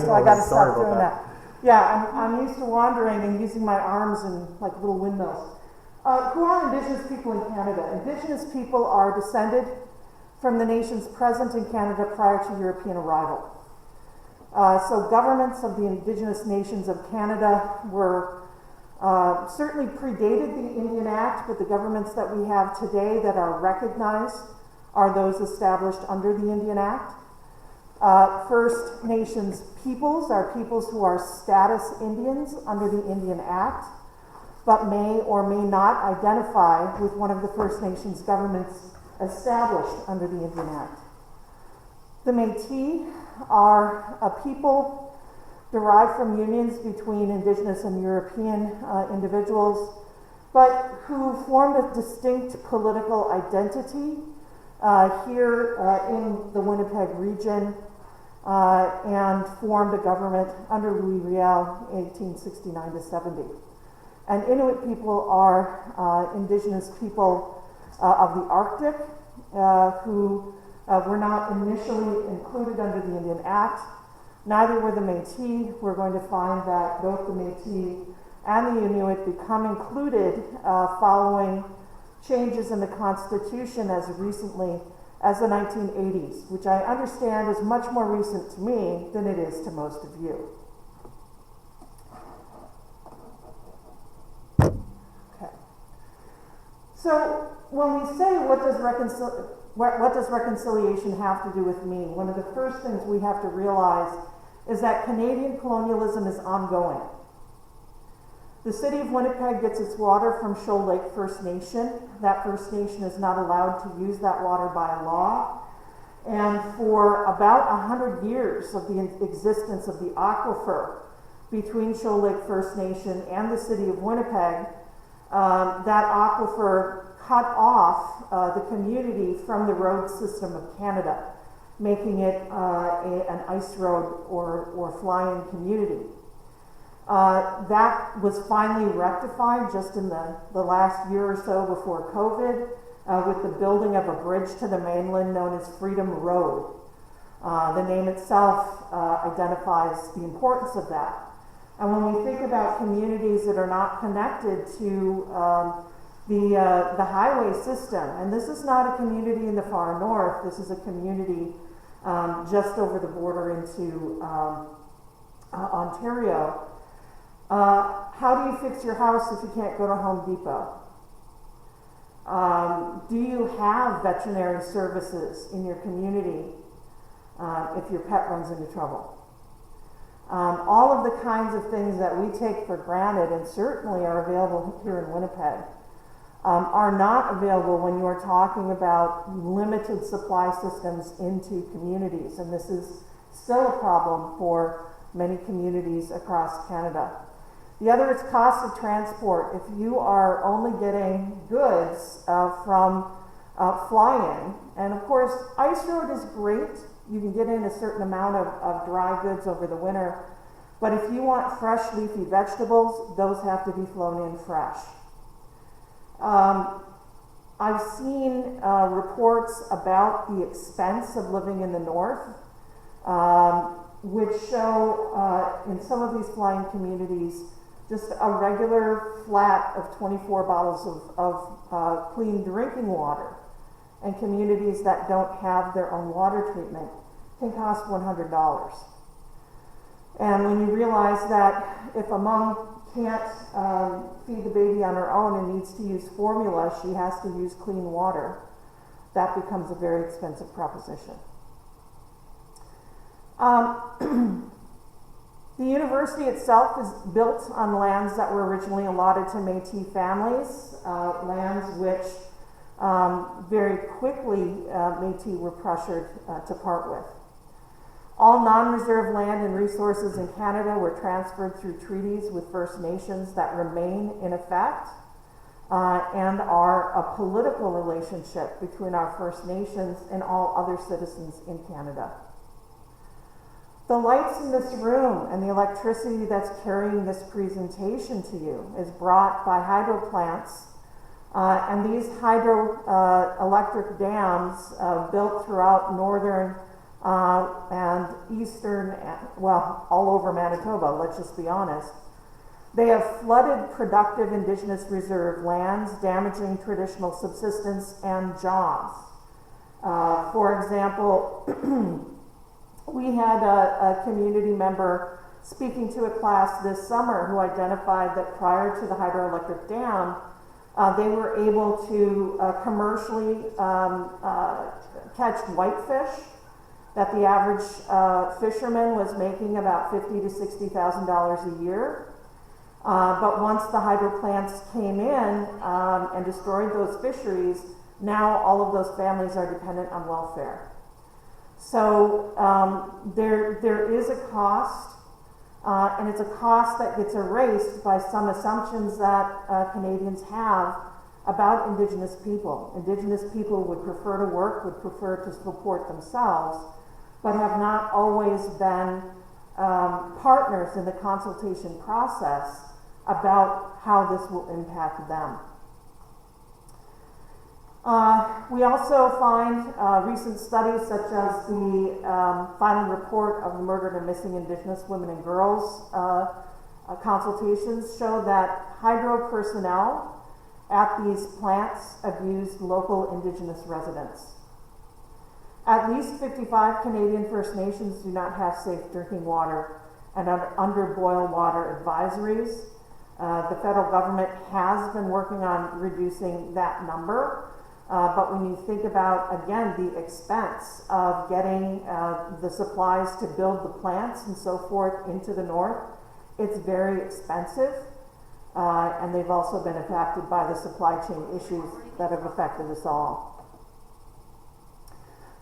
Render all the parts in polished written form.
So I got to stop doing that. Yeah, I'm used to wandering and using my arms and like little windmills. Who are Indigenous people in Canada? Indigenous people are descended from the nations present in Canada prior to European arrival. So governments of the Indigenous nations of Canada were certainly predated the Indian Act, but the governments that we have today that are recognized are those established under the Indian Act. First Nations peoples are peoples who are status Indians under the Indian Act, but may or may not identify with one of the First Nations governments established under the Indian Act. The Métis are a people derived from unions between Indigenous and European individuals, but who formed a distinct political identity here in the Winnipeg region and formed a government under Louis Riel, 1869 to 70. And Inuit people are Indigenous people of the Arctic who were not initially included under the Indian Act. Neither were the Métis. We're going to find that both the Métis and the Inuit become included following changes in the Constitution as recently as the 1980s, which I understand is much more recent to me than it is to most of you. Okay. So when we say what does reconciliation have to do with me, one of the first things we have to realize is that Canadian colonialism is ongoing. The city of Winnipeg gets its water from Shoal Lake First Nation. That First Nation is not allowed to use that water by law. And for about 100 years of the existence of the aquifer between Shoal Lake First Nation and the city of Winnipeg, that aquifer cut off the community from the road system of Canada, making it an ice road or fly-in community. That was finally rectified just in the last year or so before COVID with the building of a bridge to the mainland known as Freedom Road. The name itself identifies the importance of that. And when we think about communities that are not connected to the highway system, and this is not a community in the far north, this is a community just over the border into Ontario. How do you fix your house if you can't go to Home Depot? Do you have veterinary services in your community if your pet runs into trouble? All of the kinds of things that we take for granted and certainly are available here in Winnipeg are not available when you are talking about limited supply systems into communities, and this is still a problem for many communities across Canada. The other is cost of transport. If you are only getting goods from fly-in, and of course, ice road is great. You can get in a certain amount of dry goods over the winter, but if you want fresh leafy vegetables, those have to be flown in fresh. I've seen reports about the expense of living in the north, which show in some of these flying communities just a regular flat of 24 bottles of clean drinking water, and communities that don't have their own water treatment can cost $100. And when you realize that if a mom can't feed the baby on her own and needs to use formula, she has to use clean water, that becomes a very expensive proposition. The university itself is built on lands that were originally allotted to Métis families, lands which very quickly Métis were pressured to part with. All non-reserve land and resources in Canada were transferred through treaties with First Nations that remain in effect and are a political relationship between our First Nations and all other citizens in Canada. The lights in this room and the electricity that's carrying this presentation to you is brought by hydro plants, and these hydroelectric dams built throughout northern and eastern, well, all over Manitoba, let's just be honest. They have flooded productive Indigenous reserve lands, damaging traditional subsistence and jobs. For example, we had a community member speaking to a class this summer who identified that prior to the hydroelectric dam, they were able to commercially catch whitefish, that the average fisherman was making about $50,000 to $60,000 a year. But once the hydro plants came in and destroyed those fisheries, now all of those families are dependent on welfare. So there is a cost, and it's a cost that gets erased by some assumptions that Canadians have about Indigenous people. Indigenous people would prefer to work, would prefer to support themselves, but have not always been partners in the consultation process about how this will impact them. We also find recent studies such as the final report of the Murdered and Missing Indigenous Women and Girls consultations show that hydro personnel at these plants abused local Indigenous residents. At least 55 Canadian First Nations do not have safe drinking water and are under boil water advisories. The federal government has been working on reducing that number, but when you think about, again, the expense of getting the supplies to build the plants and so forth into the north, it's very expensive, and they've also been impacted by the supply chain issues that have affected us all.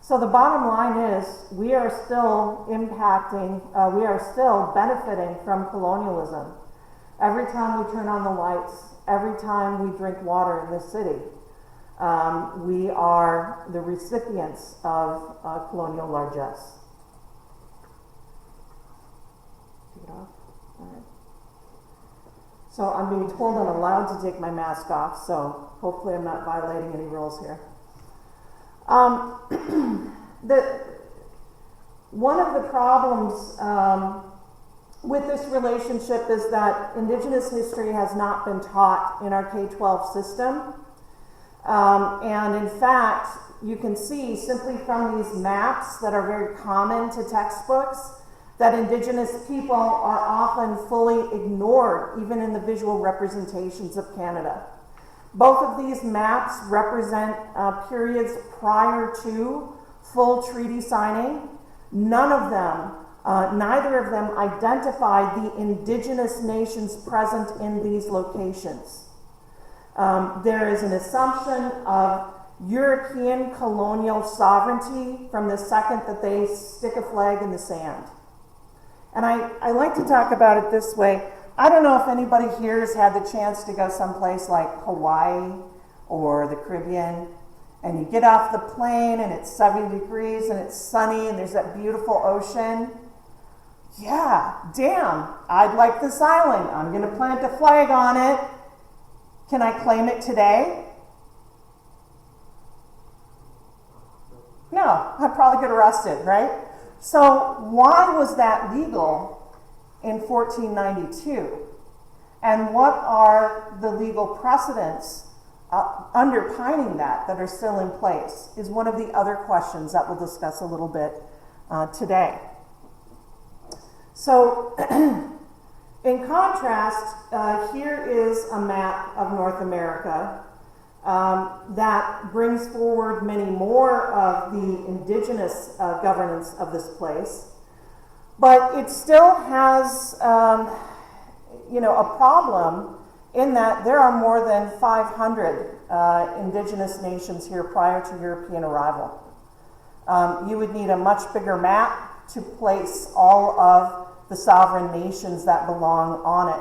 So the bottom line is we are still we are still benefiting from colonialism. Every time we turn on the lights, every time we drink water in this city, we are the recipients of colonial largesse. Take it off. All right. So I'm being told I'm allowed to take my mask off, so hopefully I'm not violating any rules here. One of the problems with this relationship is that Indigenous history has not been taught in our K-12 system. And in fact, you can see simply from these maps that are very common to textbooks that Indigenous people are often fully ignored, even in the visual representations of Canada. Both of these maps represent periods prior to full treaty signing. None of them, neither of them identify the Indigenous nations present in these locations. There is an assumption of European colonial sovereignty from the second that they stick a flag in the sand. And I like to talk about it this way. I don't know if anybody here has had the chance to go someplace like Hawaii or the Caribbean, and you get off the plane and it's 70 degrees and it's sunny and there's that beautiful ocean. Yeah, damn, I'd like this island. I'm going to plant a flag on it. Can I claim it today? No, I'd probably get arrested, right? So why was that legal in 1492? And what are the legal precedents underpinning that are still in place is one of the other questions that we'll discuss a little bit today. So in contrast, here is a map of North America that brings forward many more of the Indigenous governance of this place, but it still has, a problem in that there are more than 500 Indigenous nations here prior to European arrival. You would need a much bigger map to place all of the sovereign nations that belong on it.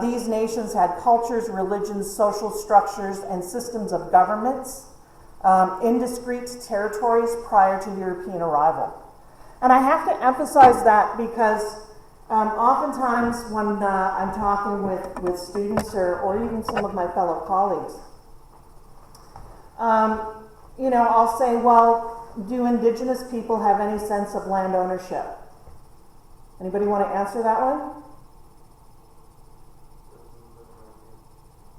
These nations had cultures, religions, social structures, and systems of governments in discrete territories prior to European arrival. And I have to emphasize that because oftentimes when I'm talking with students or even some of my fellow colleagues, I'll say, well, do Indigenous people have any sense of land ownership? Anybody want to answer that one?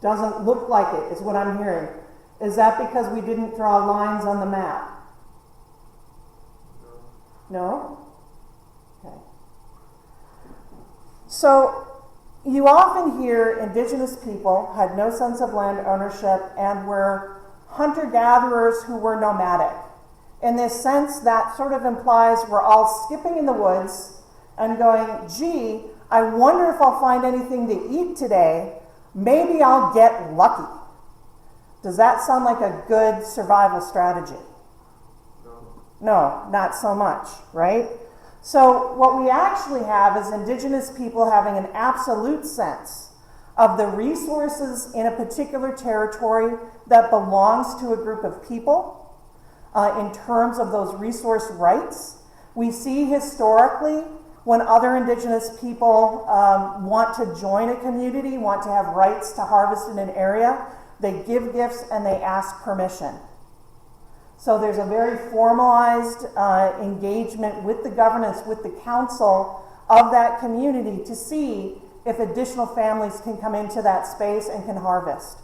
Doesn't look like it, is what I'm hearing. Is that because we didn't draw lines on the map? No? Okay. So, you often hear Indigenous people had no sense of land ownership and were hunter-gatherers who were nomadic. In this sense, that sort of implies we're all skipping in the woods and going, gee, I wonder if I'll find anything to eat today. Maybe I'll get lucky. Does that sound like a good survival strategy? No, not so much, right? So what we actually have is Indigenous people having an absolute sense of the resources in a particular territory that belongs to a group of people in terms of those resource rights. We see historically when other Indigenous people want to join a community, want to have rights to harvest in an area, they give gifts and they ask permission. So there's a very formalized engagement with the governance, with the council of that community to see if additional families can come into that space and can harvest.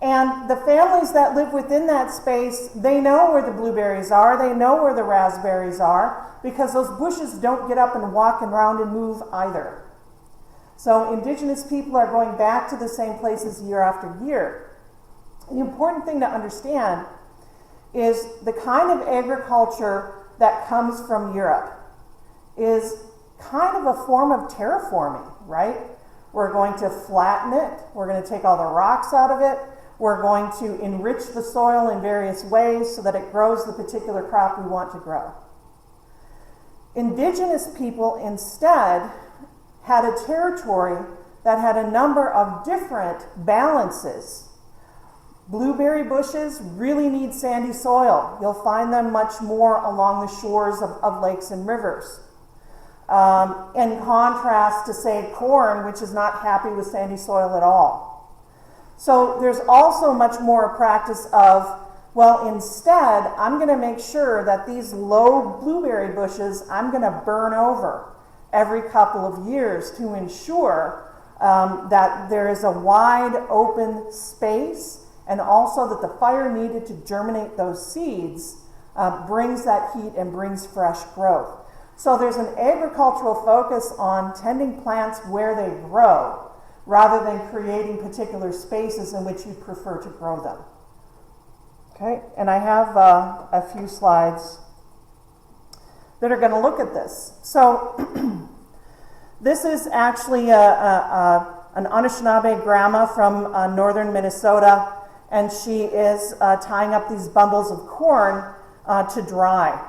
And the families that live within that space, they know where the blueberries are, they know where the raspberries are, because those bushes don't get up and walk around and move either. So Indigenous people are going back to the same places year after year. The important thing to understand is the kind of agriculture that comes from Europe is kind of a form of terraforming, right? We're going to flatten it, we're going to take all the rocks out of it, we're going to enrich the soil in various ways so that it grows the particular crop we want to grow. Indigenous people instead had a territory that had a number of different balances. Blueberry bushes really need sandy soil. You'll find them much more along the shores of lakes and rivers. In contrast to, say, corn, which is not happy with sandy soil at all. So there's also much more a practice of, well, instead, I'm going to make sure that these low blueberry bushes, I'm going to burn over every couple of years to ensure that there is a wide open space, and also that the fire needed to germinate those seeds brings that heat and brings fresh growth. So there's an agricultural focus on tending plants where they grow, rather than creating particular spaces in which you prefer to grow them. Okay, and I have a few slides that are going to look at this. So this is actually an Anishinaabe grandma from northern Minnesota, and she is tying up these bundles of corn to dry.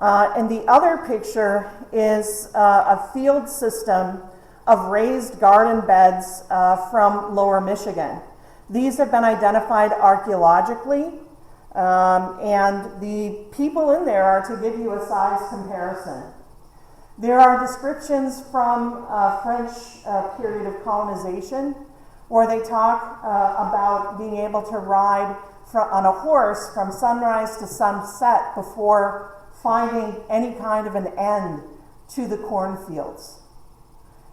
And the other picture is a field system of raised garden beds from lower Michigan. These have been identified archaeologically, and the people in there are to give you a size comparison. There are descriptions from French period of colonization where they talk about being able to ride on a horse from sunrise to sunset before finding any kind of an end to the cornfields.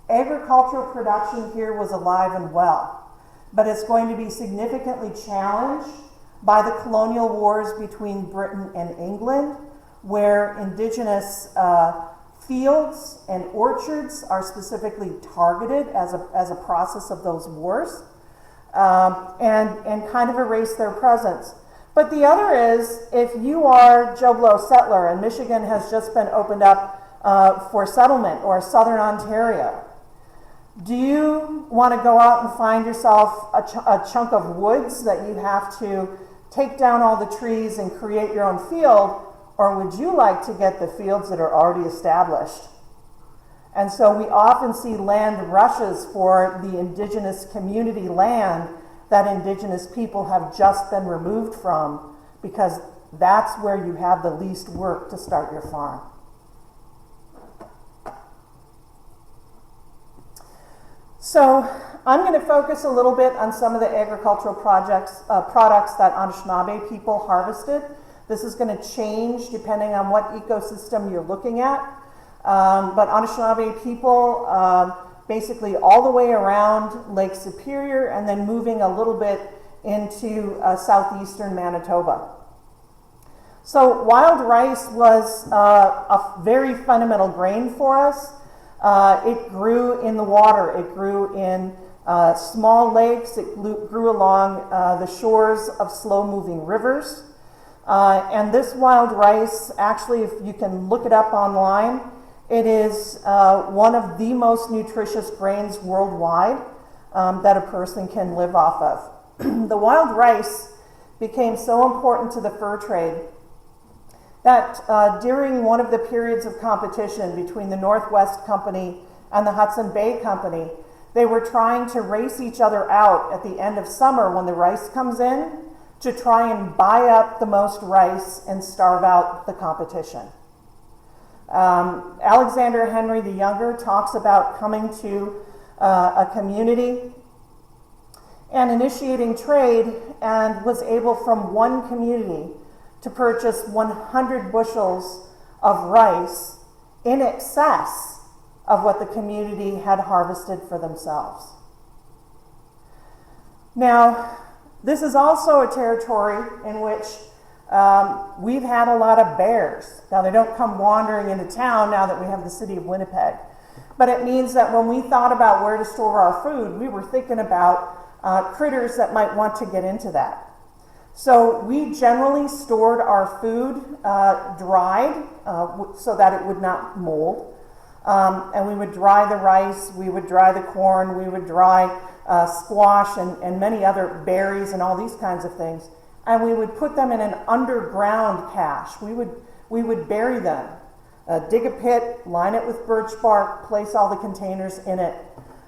Agricultural production here was alive and well, but it's going to be significantly challenged by the colonial wars between Britain and England, where Indigenous fields and orchards are specifically targeted as a process of those wars, and kind of erase their presence. But the other is, if you are Joe Blow settler and Michigan has just been opened up for settlement, or southern Ontario, do you want to go out and find yourself a chunk of woods that you have to take down all the trees and create your own field, or would you like to get the fields that are already established? And so we often see land rushes for the Indigenous community land that Indigenous people have just been removed from, because that's where you have the least work to start your farm. So I'm going to focus a little bit on some of the agricultural products that Anishinaabe people harvested. This is going to change depending on what ecosystem you're looking at. But Anishinaabe people, basically all the way around Lake Superior and then moving a little bit into southeastern Manitoba. So wild rice was a very fundamental grain for us. It grew in the water. It grew in small lakes. It grew along the shores of slow-moving rivers. And this wild rice, actually, if you can look it up online, it is one of the most nutritious grains worldwide that a person can live off of. The wild rice became so important to the fur trade that during one of the periods of competition between the Northwest Company and the Hudson Bay Company, they were trying to race each other out at the end of summer when the rice comes in to try and buy up the most rice and starve out the competition. Alexander Henry the Younger talks about coming to a community and initiating trade, and was able from one community to purchase 100 bushels of rice in excess of what the community had harvested for themselves. Now, this is also a territory in which we've had a lot of bears. Now, they don't come wandering into town now that we have the city of Winnipeg, but it means that when we thought about where to store our food, we were thinking about critters that might want to get into that. So we generally stored our food dried so that it would not mold. And we would dry the rice, we would dry the corn, we would dry squash and many other berries and all these kinds of things. And we would put them in an underground cache. We would bury them, dig a pit, line it with birch bark, place all the containers in it,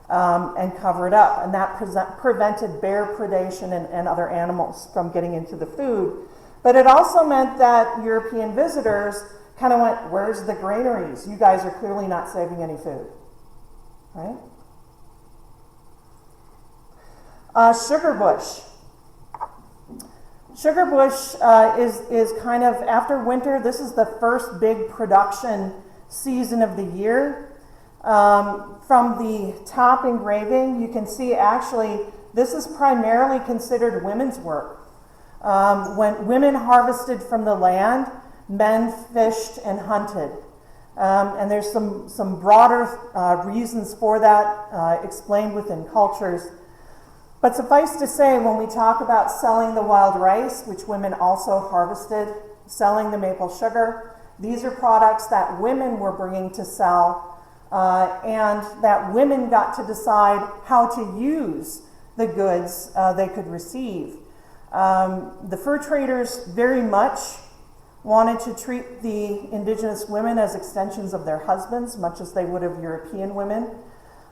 and cover it up. And that prevented bear predation and other animals from getting into the food. But it also meant that European visitors kind of went, where's the granaries? You guys are clearly not saving any food, right? Sugar bush. Sugar bush is kind of, after winter, this is the first big production season of the year. From the top engraving, you can see actually this is primarily considered women's work. When women harvested from the land, men fished and hunted. And there's some broader reasons for that explained within cultures. But suffice to say, when we talk about selling the wild rice, which women also harvested, selling the maple sugar, these are products that women were bringing to sell, and that women got to decide how to use the goods they could receive. The fur traders very much wanted to treat the Indigenous women as extensions of their husbands, much as they would of European women.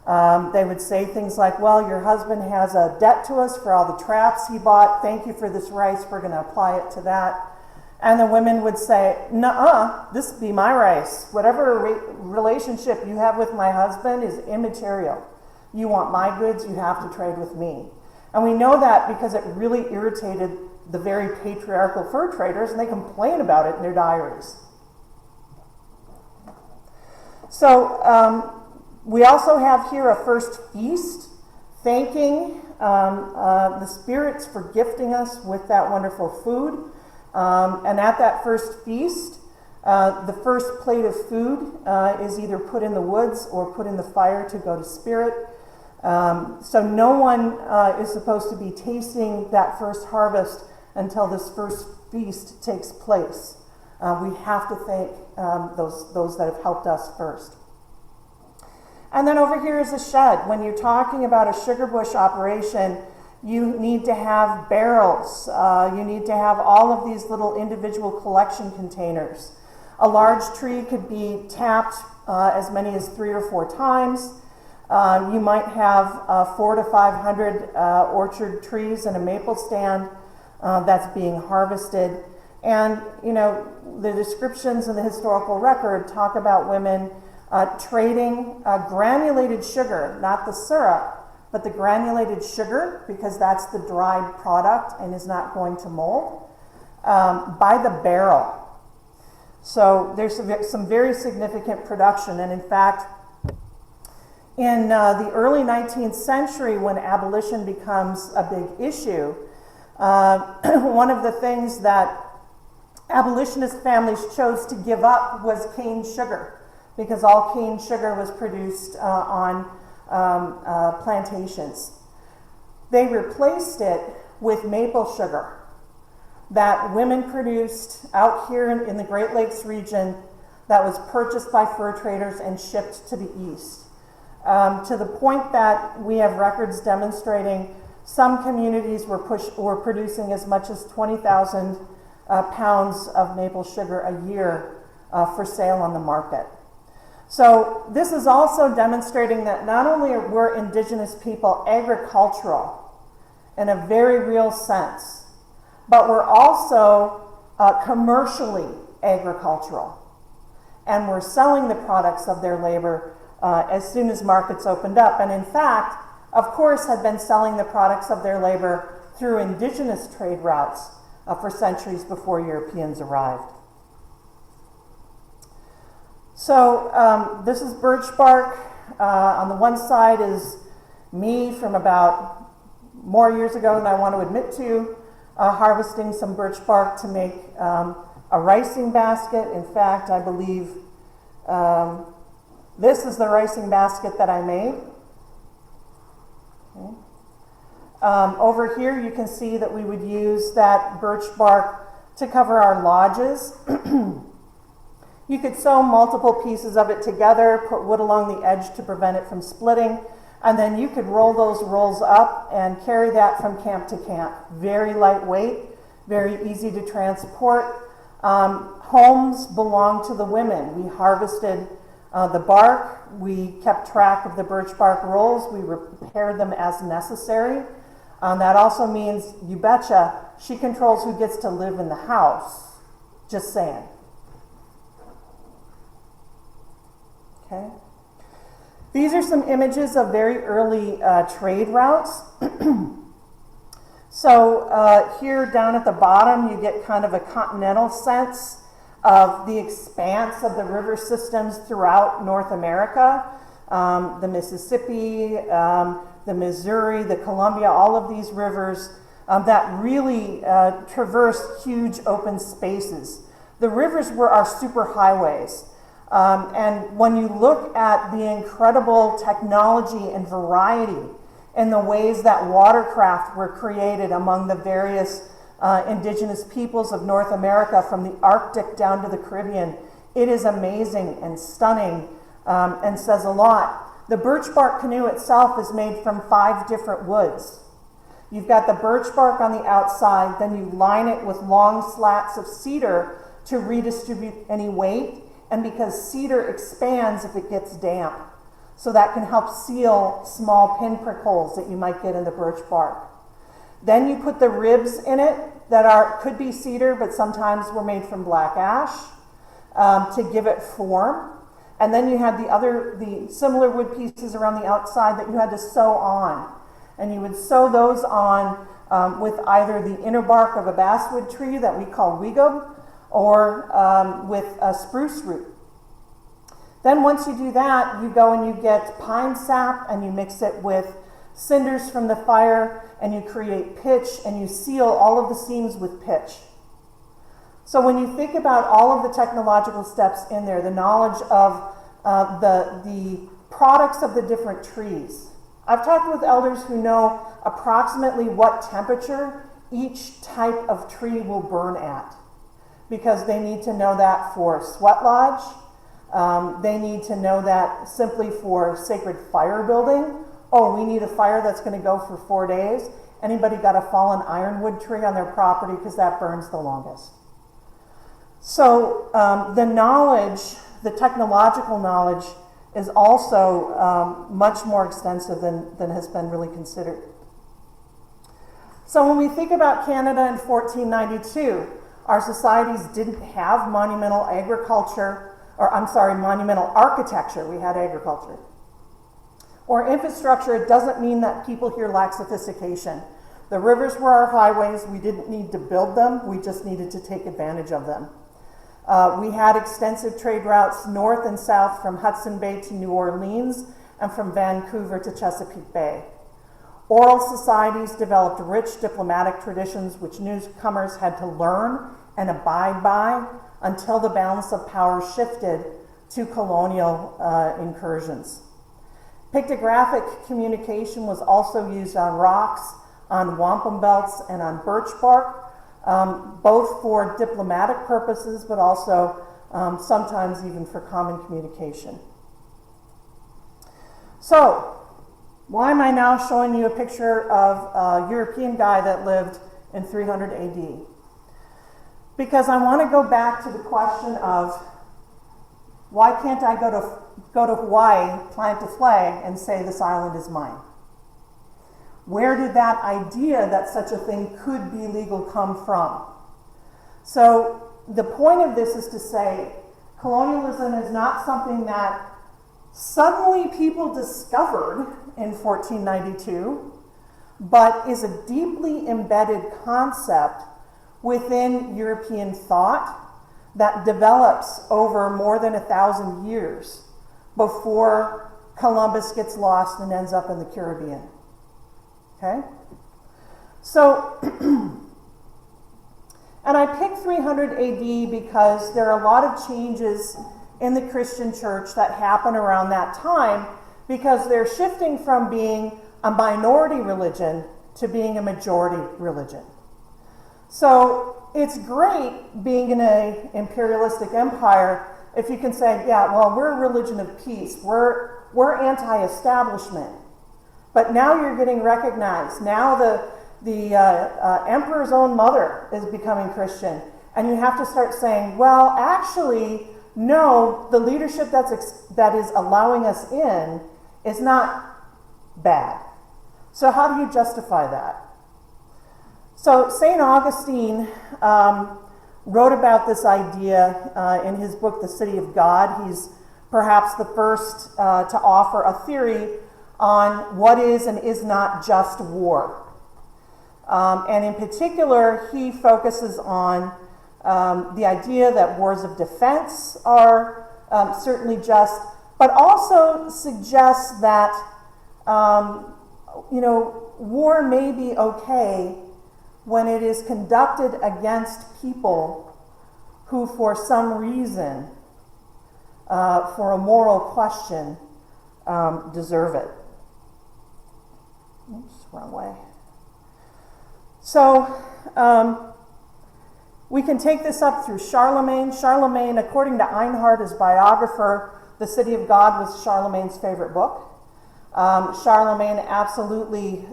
They would say things like, well, your husband has a debt to us for all the traps he bought. Thank you for this rice. We're going to apply it to that. And the women would say, nuh-uh, this be my rice. Whatever relationship you have with my husband is immaterial. You want my goods, you have to trade with me. And we know that because it really irritated the very patriarchal fur traders, and they complain about it in their diaries. So we also have here a first feast, thanking the spirits for gifting us with that wonderful food. And at that first feast, the first plate of food is either put in the woods or put in the fire to go to spirit. So no one is supposed to be tasting that first harvest until this first feast takes place. We have to thank those that have helped us first. And then over here is a shed. When you're talking about a sugar bush operation, you need to have barrels. You need to have all of these little individual collection containers. A large tree could be tapped as many as 3 or 4 times. You might have 400 to 500 orchard trees and a maple stand that's being harvested. And, you know, the descriptions in the historical record talk about women trading granulated sugar, not the syrup, but the granulated sugar, because that's the dried product and is not going to mold, by the barrel. So there's some very significant production, and in fact, in the early 19th century, when abolition becomes a big issue, one of the things that abolitionist families chose to give up was cane sugar, because all cane sugar was produced on plantations. They replaced it with maple sugar that women produced out here in the Great Lakes region, that was purchased by fur traders and shipped to the east. To the point that we have records demonstrating some communities were producing as much as 20,000 pounds of maple sugar a year for sale on the market. So this is also demonstrating that not only were Indigenous people agricultural in a very real sense, but we're also commercially agricultural, and we're selling the products of their labor as soon as markets opened up, and in fact, of course, had been selling the products of their labor through indigenous trade routes for centuries before Europeans arrived. So this is birch bark. On the one side is me from about more years ago than I want to admit to, harvesting some birch bark to make a ricing basket. In fact, I believe this is the ricing basket that I made. Okay. Over here you can see that we would use that birch bark to cover our lodges. You could sew multiple pieces of it together, put wood along the edge to prevent it from splitting, and then you could roll those rolls up and carry that from camp to camp. Very lightweight, very easy to transport. Homes belonged to the women. We harvested the bark, we kept track of the birch bark rolls, we repaired them as necessary. That also means, you betcha, she controls who gets to live in the house. Just saying. Okay. These are some images of very early trade routes. So here down at the bottom, you get kind of a continental sense of the expanse of the river systems throughout North America. The Mississippi, the Missouri, the Columbia, all of these rivers that really traverse huge open spaces. The rivers were our superhighways. And when you look at the incredible technology and variety in the ways that watercraft were created among the various indigenous peoples of North America, from the Arctic down to the Caribbean, it is amazing and stunning and says a lot. The birch bark canoe itself is made from 5 different woods. You've got the birch bark on the outside, then you line it with long slats of cedar to redistribute any weight, and because cedar expands if it gets damp, so that can help seal small pinprick holes that you might get in the birch bark. Then you put the ribs in it that could be cedar, but sometimes were made from black ash to give it form. And then you had the similar wood pieces around the outside that you had to sew on. And you would sew those on with either the inner bark of a basswood tree that we call weegub, or with a spruce root. Then once you do that, you go and you get pine sap and you mix it with cinders from the fire, and you create pitch, and you seal all of the seams with pitch. So when you think about all of the technological steps in there, the knowledge of the products of the different trees. I've talked with elders who know approximately what temperature each type of tree will burn at, because they need to know that for sweat lodge. They need to know that simply for sacred fire building. Oh, we need a fire that's going to go for 4 days. Anybody got a fallen ironwood tree on their property, because that burns the longest. So the knowledge, the technological knowledge, is also much more extensive than has been really considered. So when we think about Canada in 1492, our societies didn't have monumental monumental architecture. We had agriculture. Or infrastructure. It doesn't mean that people here lack sophistication. The rivers were our highways. We didn't need to build them. We just needed to take advantage of them. We had extensive trade routes north and south from Hudson Bay to New Orleans and from Vancouver to Chesapeake Bay. Oral societies developed rich diplomatic traditions which newcomers had to learn and abide by until the balance of power shifted to colonial incursions. Pictographic communication was also used on rocks, on wampum belts, and on birch bark, both for diplomatic purposes, but also sometimes even for common communication. So, why am I now showing you a picture of a European guy that lived in 300 AD? Because I want to go back to the question of why can't I go to Hawaii, plant a flag, and say this island is mine? Where did that idea that such a thing could be legal come from? So the point of this is to say colonialism is not something that suddenly people discovered in 1492, but is a deeply embedded concept within European thought that develops over more than 1,000 years before Columbus gets lost and ends up in the Caribbean. Okay? So, and I picked 300 AD because there are a lot of changes in the Christian church that happen around that time because they're shifting from being a minority religion to being a majority religion. So it's great being in an imperialistic empire if you can say, yeah, well, we're a religion of peace. We're anti-establishment. But now you're getting recognized. Now the emperor's own mother is becoming Christian. And you have to start saying, well, actually, no, the leadership that is allowing us in is not bad. So how do you justify that? So St. Augustine wrote about this idea in his book, The City of God. He's perhaps the first to offer a theory on what is and is not just war. And in particular, he focuses on the idea that wars of defense are certainly just, but also suggests that war may be okay when it is conducted against people who, for some reason, for a moral question, deserve it. Oops, wrong way. So, we can take this up through Charlemagne. Charlemagne, according to Einhard, his biographer, The City of God was Charlemagne's favorite book. Charlemagne absolutely,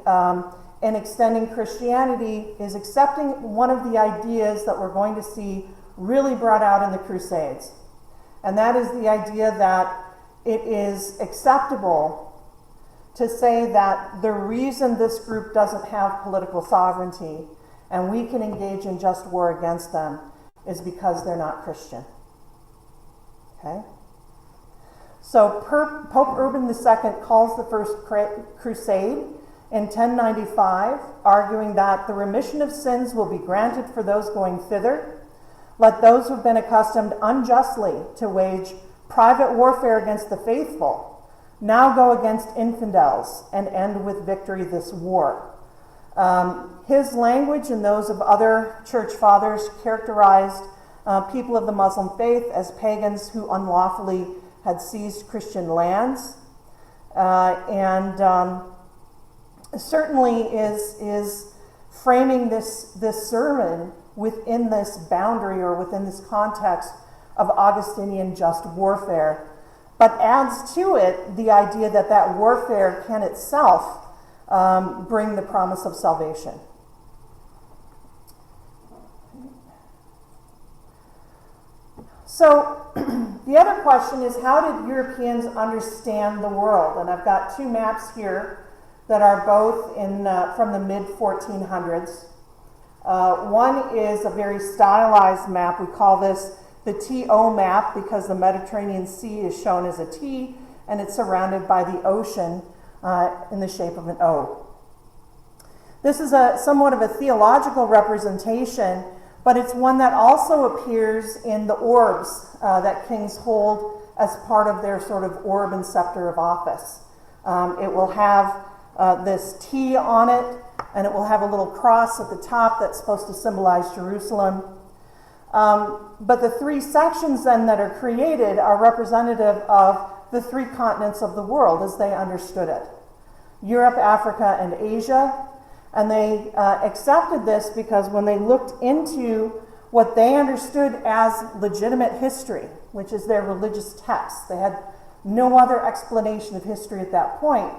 in extending Christianity, is accepting one of the ideas that we're going to see really brought out in the Crusades. And that is the idea that it is acceptable to say that the reason this group doesn't have political sovereignty and we can engage in just war against them is because they're not Christian. Okay? So Pope Urban II calls the First Crusade in 1095, arguing that the remission of sins will be granted for those going thither. Let those who have been accustomed unjustly to wage private warfare against the faithful now go against infidels and end with victory this war. His language and those of other church fathers characterized people of the Muslim faith as pagans who unlawfully had seized Christian lands, and certainly is framing this sermon within this boundary or within this context of Augustinian just warfare, but adds to it the idea that that warfare can itself bring the promise of salvation. So the other question is, how did Europeans understand the world? And I've got two maps here that are both from the mid-1400s. One is a very stylized map. We call this the TO map because the Mediterranean Sea is shown as a T and it's surrounded by the ocean in the shape of an O. This is somewhat of a theological representation, but it's one that also appears in the orbs that kings hold as part of their sort of orb and scepter of office. It will have this T on it, and it will have a little cross at the top that's supposed to symbolize Jerusalem. But the three sections then that are created are representative of the three continents of the world as they understood it: Europe, Africa, and Asia. And they accepted this because when they looked into what they understood as legitimate history, which is their religious texts, they had no other explanation of history at that point.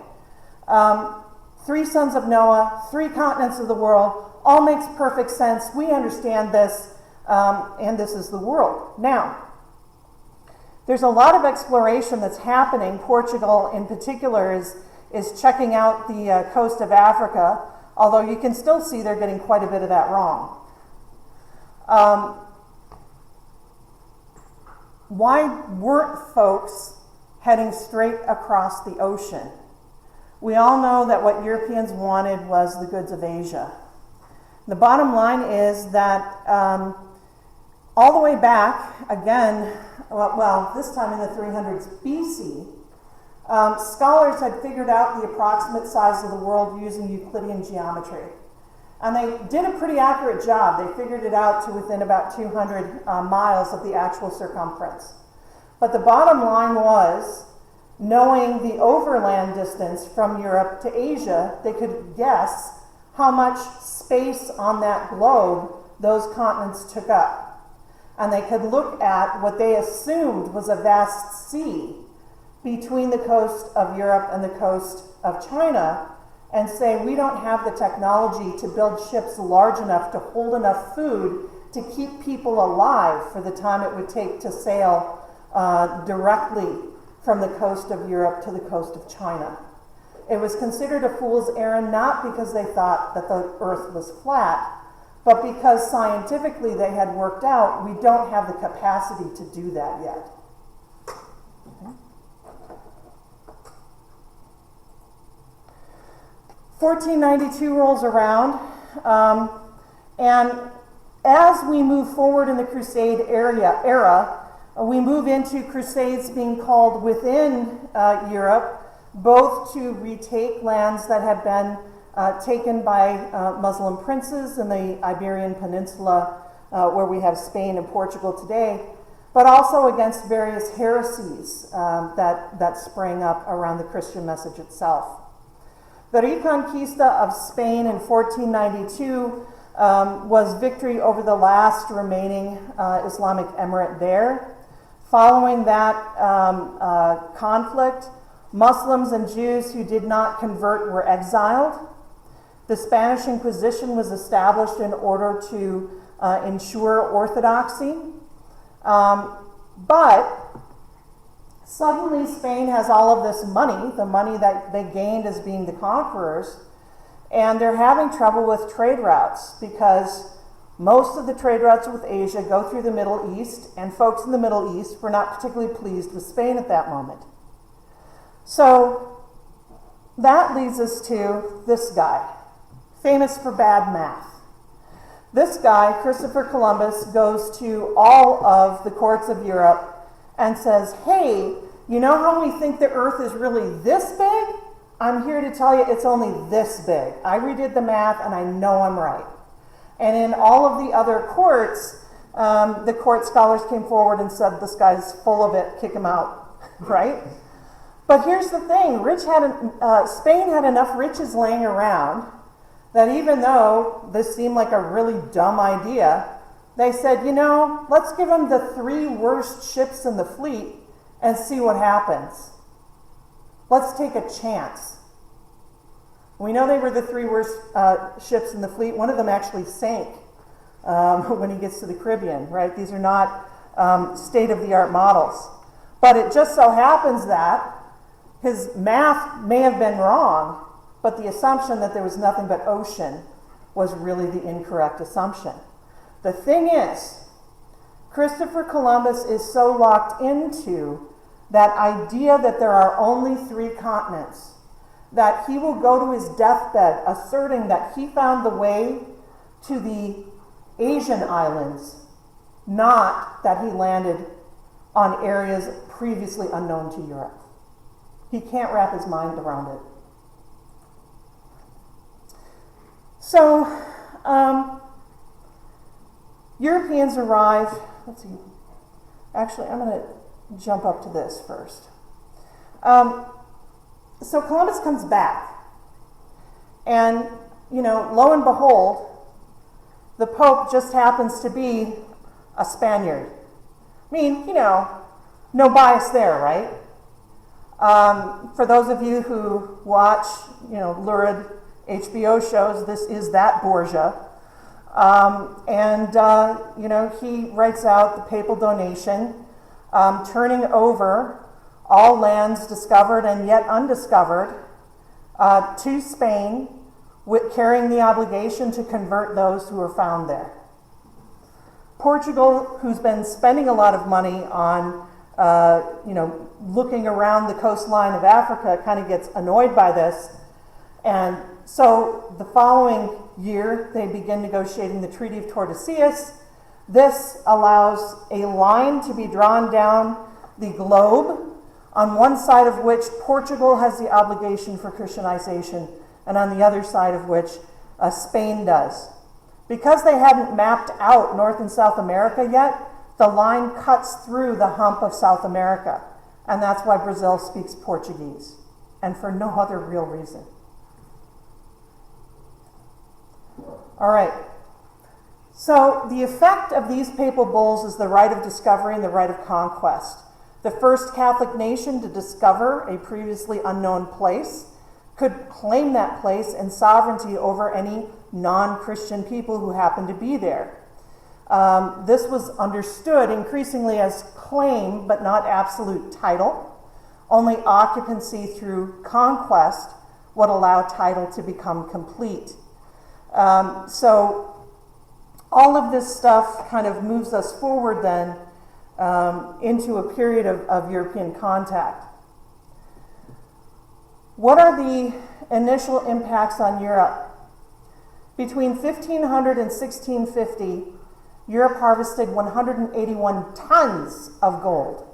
Three sons of Noah, three continents of the world, all makes perfect sense. We understand this, and this is the world. Now, there's a lot of exploration that's happening. Portugal, in particular, is checking out the coast of Africa, although you can still see they're getting quite a bit of that wrong. Why weren't folks heading straight across the ocean? We all know that what Europeans wanted was the goods of Asia. The bottom line is that all the way back, again, well, this time in the 300s BC, scholars had figured out the approximate size of the world using Euclidean geometry. And they did a pretty accurate job. They figured it out to within about 200 miles of the actual circumference. But the bottom line was, knowing the overland distance from Europe to Asia, they could guess how much space on that globe those continents took up. And they could look at what they assumed was a vast sea between the coast of Europe and the coast of China and say, we don't have the technology to build ships large enough to hold enough food to keep people alive for the time it would take to sail directly from the coast of Europe to the coast of China. It was considered a fool's errand, not because they thought that the earth was flat, but because scientifically they had worked out we don't have the capacity to do that yet. Okay. 1492 rolls around, and as we move forward in the Crusade era, we move into crusades being called within Europe, both to retake lands that had been taken by Muslim princes in the Iberian Peninsula, where we have Spain and Portugal today, but also against various heresies that sprang up around the Christian message itself. The Reconquista of Spain in 1492 was victory over the last remaining Islamic emirate there. Following that conflict, Muslims and Jews who did not convert were exiled. The Spanish Inquisition was established in order to ensure orthodoxy. But suddenly Spain has all of this money, the money that they gained as being the conquerors, and they're having trouble with trade routes because most of the trade routes with Asia go through the Middle East, and folks in the Middle East were not particularly pleased with Spain at that moment. So that leads us to this guy, famous for bad math. This guy, Christopher Columbus, goes to all of the courts of Europe and says, hey, you know how we think the earth is really this big? I'm here to tell you it's only this big. I redid the math and I know I'm right. And in all of the other courts, the court scholars came forward and said, this guy's full of it, kick him out, right? But here's the thing, Spain had enough riches laying around that even though this seemed like a really dumb idea, they said, you know, let's give them the 3 worst ships in the fleet and see what happens. Let's take a chance. We know they were the 3 worst ships in the fleet. One of them actually sank when he gets to the Caribbean, right? These are not state-of-the-art models. But it just so happens that his math may have been wrong, but the assumption that there was nothing but ocean was really the incorrect assumption. The thing is, Christopher Columbus is so locked into that idea that there are only 3 continents that he will go to his deathbed asserting that he found the way to the Asian islands, not that he landed on areas previously unknown to Europe. He can't wrap his mind around it. So, Europeans arrive, let's see, actually I'm going to jump up to this first. So Columbus comes back, and, lo and behold, the Pope just happens to be a Spaniard. I mean, no bias there, right? For those of you who watch, lurid HBO shows, this is that Borgia. He writes out the papal donation, turning over all lands discovered and yet undiscovered to Spain, carrying the obligation to convert those who were found there. Portugal, who's been spending a lot of money on, looking around the coastline of Africa, kind of gets annoyed by this. And so the following year, they begin negotiating the Treaty of Tordesillas. This allows a line to be drawn down the globe, on one side of which Portugal has the obligation for Christianization, and on the other side of which Spain does. Because they hadn't mapped out North and South America yet, the line cuts through the hump of South America. And that's why Brazil speaks Portuguese, and for no other real reason. All right. So the effect of these papal bulls is the right of discovery and the right of conquest. The first Catholic nation to discover a previously unknown place could claim that place and sovereignty over any non-Christian people who happened to be there. This was understood increasingly as claim, but not absolute title. Only occupancy through conquest would allow title to become complete. So all of this stuff kind of moves us forward then into a period of European contact. What are the initial impacts on Europe? Between 1500 and 1650, Europe harvested 181 tons of gold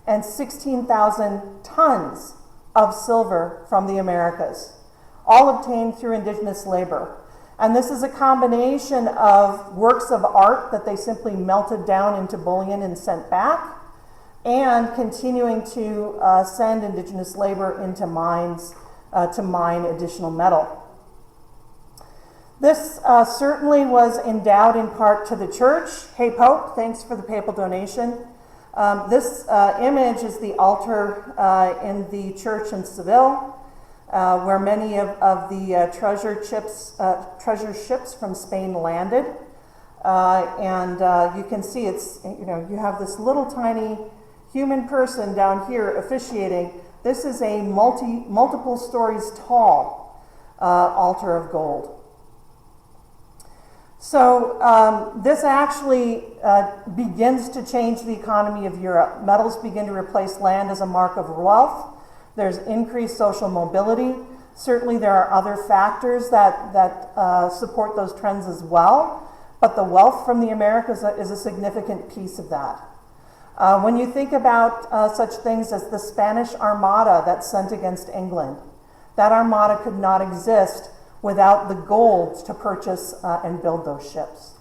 and 16,000 tons of silver from the Americas, all obtained through indigenous labor. And this is a combination of works of art that they simply melted down into bullion and sent back, and continuing to send indigenous labor into mines to mine additional metal. This certainly was endowed in part to the church. Hey, Pope, thanks for the papal donation. This image is the altar in the church in Seville, where many of the treasure ships from Spain landed. You can see it's, you have this little tiny human person down here officiating. This is a multiple stories tall altar of gold. So this actually begins to change the economy of Europe. Metals begin to replace land as a mark of wealth. There's increased social mobility. Certainly there are other factors that support those trends as well, but the wealth from the Americas is a significant piece of that. When you think about such things as the Spanish Armada that's sent against England, that armada could not exist without the gold to purchase and build those ships.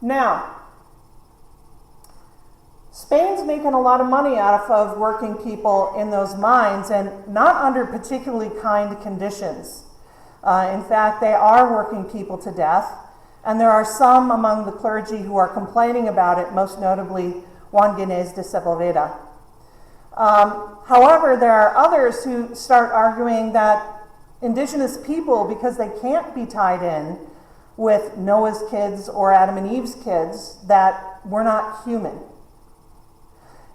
Now, Spain's making a lot of money out of working people in those mines, and not under particularly kind conditions. In fact, they are working people to death, and there are some among the clergy who are complaining about it, most notably Juan Ginés de Sepúlveda. However, there are others who start arguing that indigenous people, because they can't be tied in with Noah's kids or Adam and Eve's kids, that we're not human.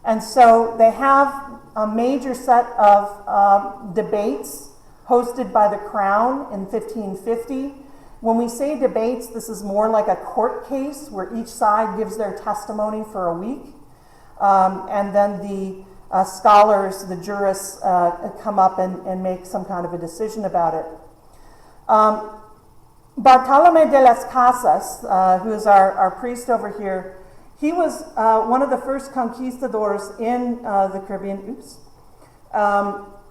And so they have a major set of debates hosted by the Crown in 1550. When we say debates, this is more like a court case where each side gives their testimony for a week. and then the scholars, the jurists, come up and make some kind of a decision about it. Bartolomé de las Casas, who is our priest over here, he was one of the first conquistadors in the Caribbean,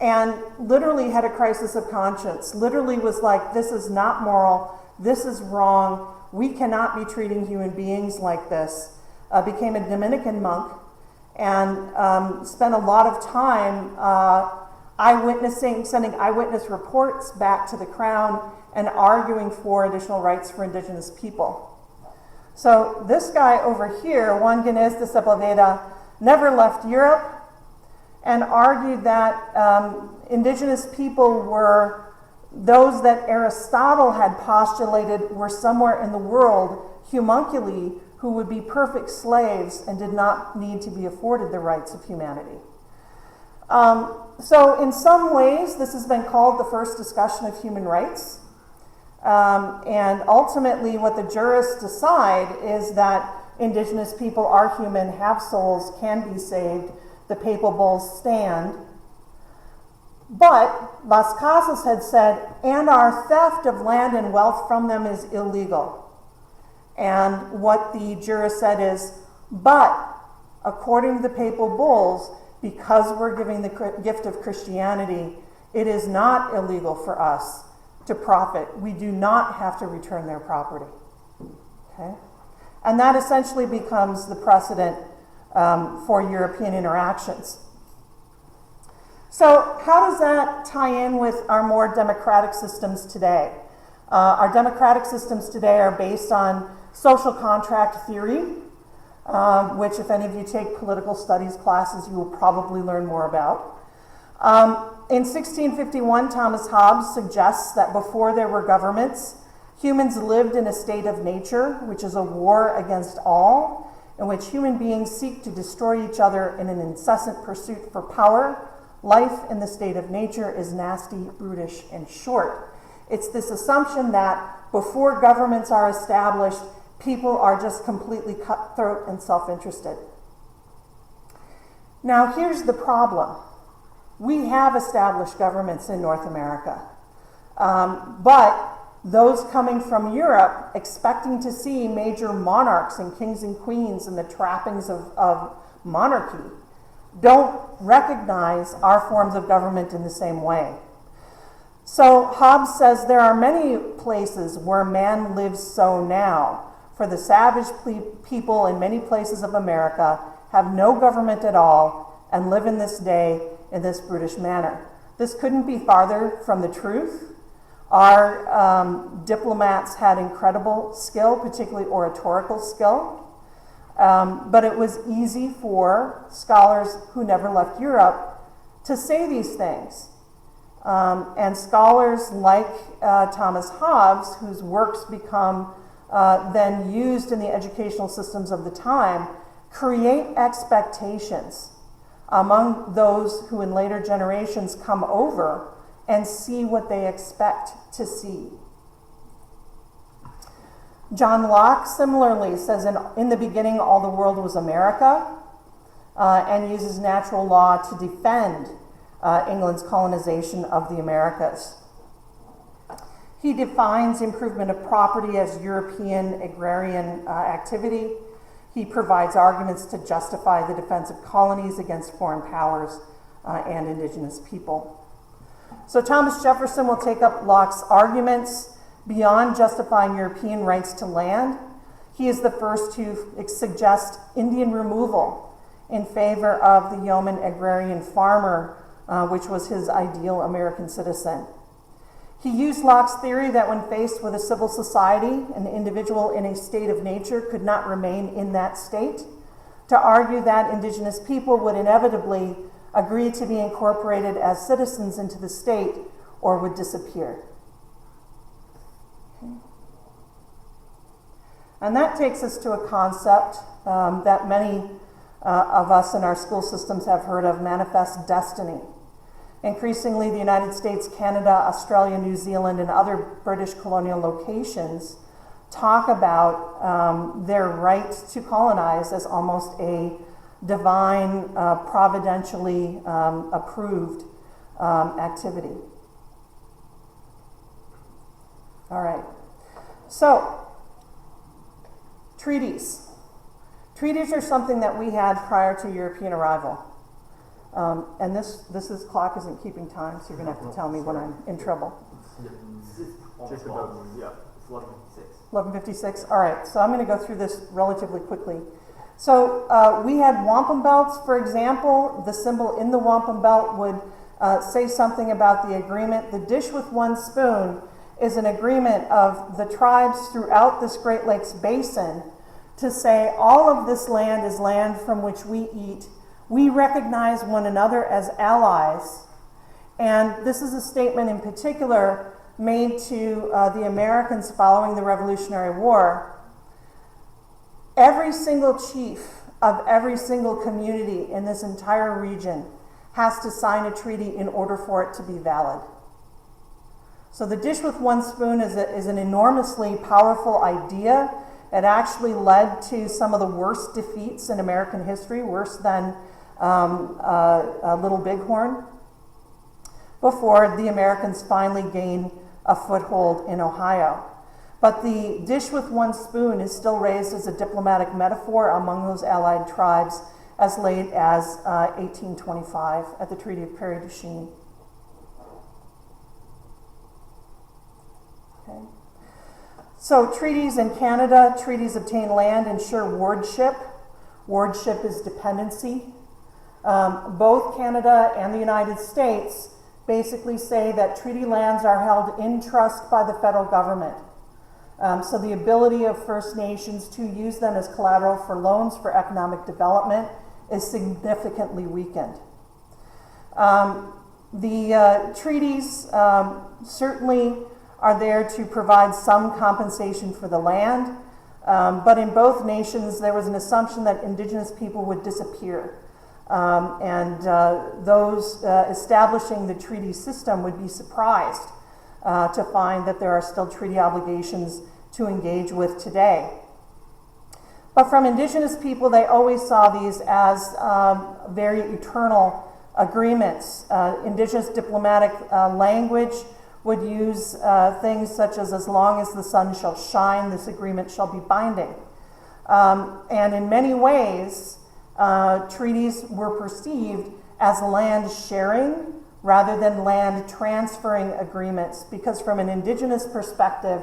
and literally had a crisis of conscience, literally was like, this is not moral, this is wrong, we cannot be treating human beings like this. Became a Dominican monk and spent a lot of time sending eyewitness reports back to the crown and arguing for additional rights for indigenous people. So this guy over here, Juan Ginés de Sepulveda, never left Europe and argued that indigenous people were those that Aristotle had postulated were somewhere in the world, homunculi, who would be perfect slaves and did not need to be afforded the rights of humanity. So in some ways, this has been called the first discussion of human rights. And ultimately, what the jurists decide is that indigenous people are human, have souls, can be saved. The papal bulls stand. But Las Casas had said, and our theft of land and wealth from them is illegal. And what the jurist said is, but according to the papal bulls, because we're giving the gift of Christianity, it is not illegal for us to profit. We do not have to return their property. Okay? And that essentially becomes the precedent for European interactions. So how does that tie in with our more democratic systems today? Our democratic systems today are based on social contract theory, which if any of you take political studies classes, you will probably learn more about. In 1651, Thomas Hobbes suggests that before there were governments, humans lived in a state of nature, which is a war against all, in which human beings seek to destroy each other in an incessant pursuit for power. Life in the state of nature is nasty, brutish, and short. It's this assumption that before governments are established, people are just completely cutthroat and self-interested. Now, here's the problem. We have established governments in North America, but those coming from Europe expecting to see major monarchs and kings and queens and the trappings of monarchy don't recognize our forms of government in the same way. So Hobbes says there are many places where man lives so now. For the savage people in many places of America have no government at all and live in this day in this brutish manner. This couldn't be farther from the truth. Our diplomats had incredible skill, particularly oratorical skill, but it was easy for scholars who never left Europe to say these things. And scholars like Thomas Hobbes, whose works become then used in the educational systems of the time, create expectations among those who in later generations come over and see what they expect to see. John Locke similarly says, in the beginning all the world was America, and uses natural law to defend England's colonization of the Americas. He defines improvement of property as European agrarian activity. He provides arguments to justify the defense of colonies against foreign powers and indigenous people. So Thomas Jefferson will take up Locke's arguments beyond justifying European rights to land. He is the first to suggest Indian removal in favor of the yeoman agrarian farmer, which was his ideal American citizen. He used Locke's theory that when faced with a civil society, an individual in a state of nature could not remain in that state, to argue that indigenous people would inevitably agree to be incorporated as citizens into the state or would disappear. Okay. And that takes us to a concept that many of us in our school systems have heard of, manifest destiny. Increasingly, the United States, Canada, Australia, New Zealand, and other British colonial locations talk about their right to colonize as almost a divine, providentially approved activity. All right. So, treaties. Treaties are something that we had prior to European arrival. And this clock isn't keeping time, so you're going to have to tell me when I'm in trouble. Just about, yeah, it's 11:56. 11:56? All right, so I'm going to go through this relatively quickly. So we had wampum belts, for example. The symbol in the wampum belt would say something about the agreement. The dish with one spoon is an agreement of the tribes throughout this Great Lakes Basin to say all of this land is land from which we eat. We recognize one another as allies. And this is a statement in particular made to the Americans following the Revolutionary War. Every single chief of every single community in this entire region has to sign a treaty in order for it to be valid. So the dish with one spoon is an enormously powerful idea. It actually led to some of the worst defeats in American history, worse than Little Bighorn, before the Americans finally gained a foothold in Ohio. But the dish with one spoon is still raised as a diplomatic metaphor among those allied tribes as late as 1825 at the Treaty of Prairie du Chien. Okay. So treaties in Canada, treaties obtain land, ensure wardship. Wardship is dependency. Both Canada and the United States basically say that treaty lands are held in trust by the federal government. So the ability of First Nations to use them as collateral for loans for economic development is significantly weakened. The treaties certainly are there to provide some compensation for the land, but in both nations there was an assumption that Indigenous people would disappear. Those establishing the treaty system would be surprised to find that there are still treaty obligations to engage with today. But from Indigenous people, they always saw these as very eternal agreements. Indigenous diplomatic language would use things such as long as the sun shall shine, this agreement shall be binding. And in many ways, treaties were perceived as land sharing rather than land transferring agreements, because from an Indigenous perspective,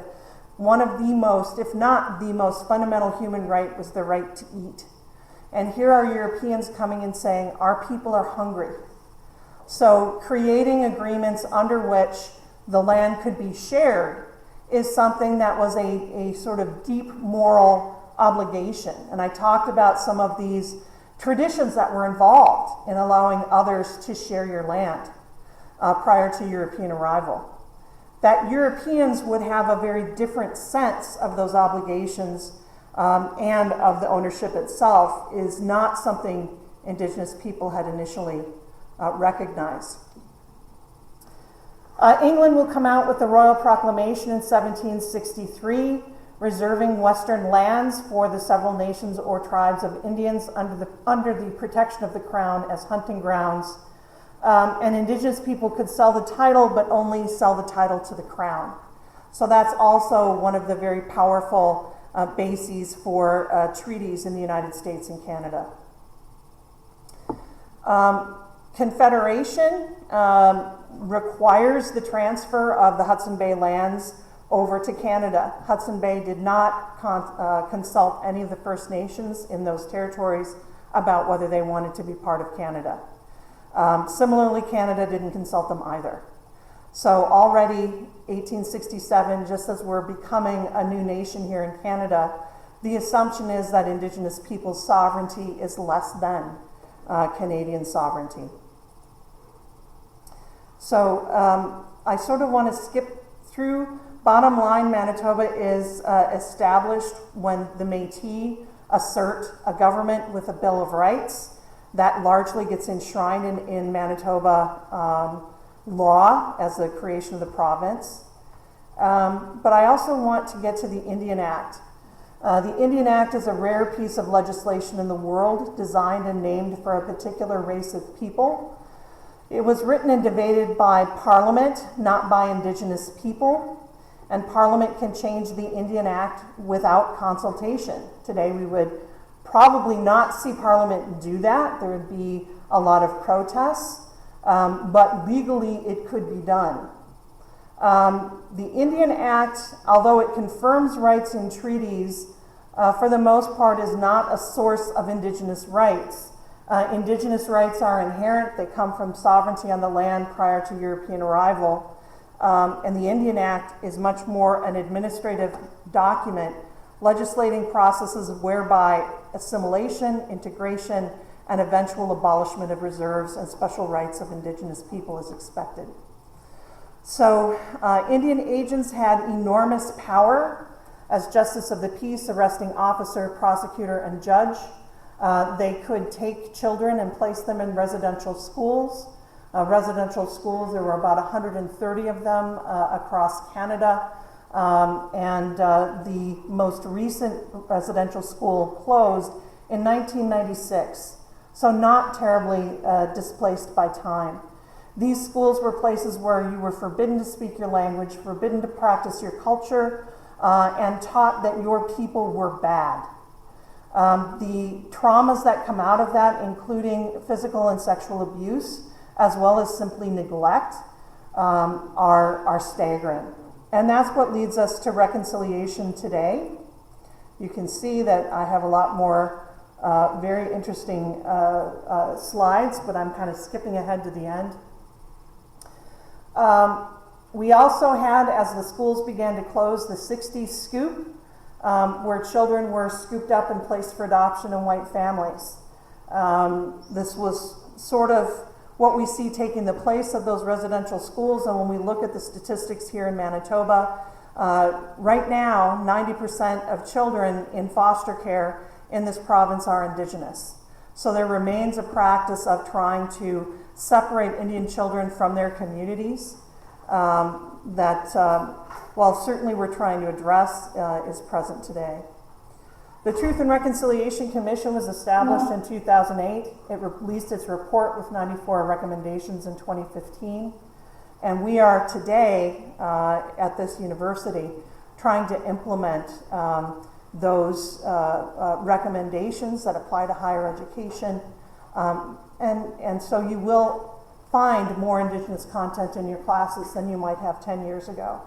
one of the most, if not the most fundamental human right was the right to eat. And here are Europeans coming and saying, our people are hungry. So creating agreements under which the land could be shared is something that was a sort of deep moral obligation. And I talked about some of these traditions that were involved in allowing others to share your land prior to European arrival. That Europeans would have a very different sense of those obligations and of the ownership itself is not something Indigenous people had initially recognized. England will come out with the Royal Proclamation in 1763, reserving Western lands for the several nations or tribes of Indians under the protection of the Crown as hunting grounds. And Indigenous people could sell the title, but only sell the title to the Crown. So that's also one of the very powerful bases for treaties in the United States and Canada. Confederation requires the transfer of the Hudson Bay lands over to Canada. Hudson Bay did not consult any of the First Nations in those territories about whether they wanted to be part of Canada. Similarly, Canada didn't consult them either. So already 1867, just as we're becoming a new nation here in Canada, the assumption is that Indigenous people's sovereignty is less than Canadian sovereignty. So I sort of want to skip through. Bottom line, Manitoba is established when the Métis assert a government with a Bill of Rights. That largely gets enshrined in Manitoba law as the creation of the province. But I also want to get to the Indian Act. The Indian Act is a rare piece of legislation in the world designed and named for a particular race of people. It was written and debated by Parliament, not by Indigenous people, and Parliament can change the Indian Act without consultation. Today we would probably not see Parliament do that. There would be a lot of protests, but legally it could be done. The Indian Act, although it confirms rights in treaties, for the most part is not a source of Indigenous rights. Indigenous rights are inherent. They come from sovereignty on the land prior to European arrival. And the Indian Act is much more an administrative document, legislating processes whereby assimilation, integration, and eventual abolishment of reserves and special rights of Indigenous people is expected. So Indian agents had enormous power as justice of the peace, arresting officer, prosecutor, and judge. They could take children and place them in residential schools. Residential schools, there were about 130 of them across Canada. And the most recent residential school closed in 1996. So not terribly displaced by time. These schools were places where you were forbidden to speak your language, forbidden to practice your culture, and taught that your people were bad. The traumas that come out of that, including physical and sexual abuse, as well as simply neglect, are staggering. And that's what leads us to reconciliation today. You can see that I have a lot more very interesting slides, but I'm kind of skipping ahead to the end. We also had, as the schools began to close, the 60s scoop, where children were scooped up and placed for adoption in white families. This was sort of what we see taking the place of those residential schools, and when we look at the statistics here in Manitoba, right now, 90% of children in foster care in this province are Indigenous. So there remains a practice of trying to separate Indian children from their communities that, while certainly we're trying to address, is present today. The Truth and Reconciliation Commission was established in 2008. It released its report with 94 recommendations in 2015. And we are today at this university trying to implement those recommendations that apply to higher education. And so you will find more Indigenous content in your classes than you might have 10 years ago.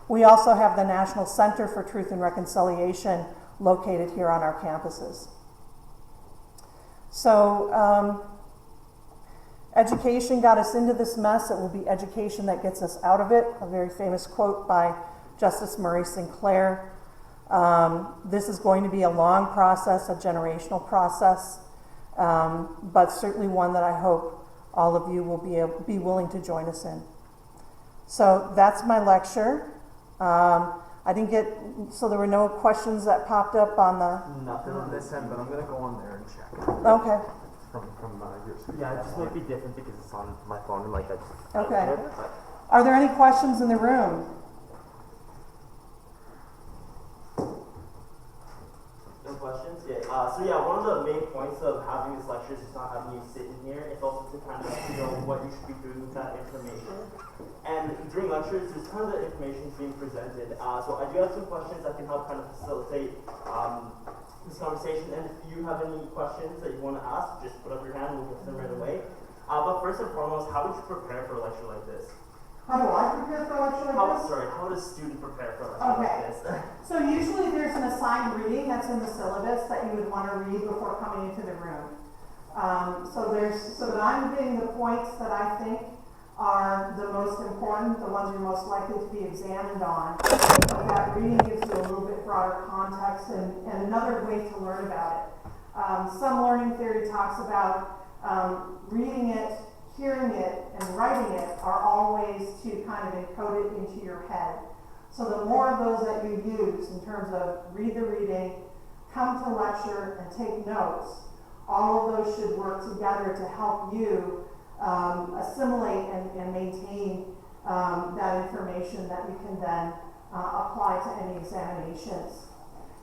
We also have the National Center for Truth and Reconciliation located here on our campuses. So education got us into this mess. It will be education that gets us out of it. A very famous quote by Justice Murray Sinclair. This is going to be a long process, a generational process, but certainly one that I hope all of you will be willing to join us in. So that's my lecture. I didn't get, so there were no questions that popped up on the... Nothing on this end, but I'm going to go on there and check. Okay. From your screen. Yeah, it just might be different because it's on my phone and like I just... Okay. Are there any questions in the room? No questions? Yeah. So yeah, one of the main points of having this lecture is not having you sit in here. It's also to kind of know what you should be doing with that information. And during lectures, there's kind of the information being presented. So I do have some questions that can help kind of facilitate this conversation. And if you have any questions that you want to ask, just put up your hand and we'll get to them right away. But first and foremost, how would you prepare for a lecture like this? How do I prepare for a lecture like this? Sorry, how would a student prepare for a lecture like this? So usually there's an assigned reading that's in the syllabus that you would want to read before coming into the room. So that I'm getting the points that I think are the most important, the ones you're most likely to be examined on. So that reading gives you a little bit broader context and another way to learn about it. Some learning theory talks about reading it, hearing it, and writing it are all ways to kind of encode it into your head. So the more of those that you use in terms of read the reading, come to lecture, and take notes, all of those should work together to help you assimilate and maintain that information that you can then apply to any examinations.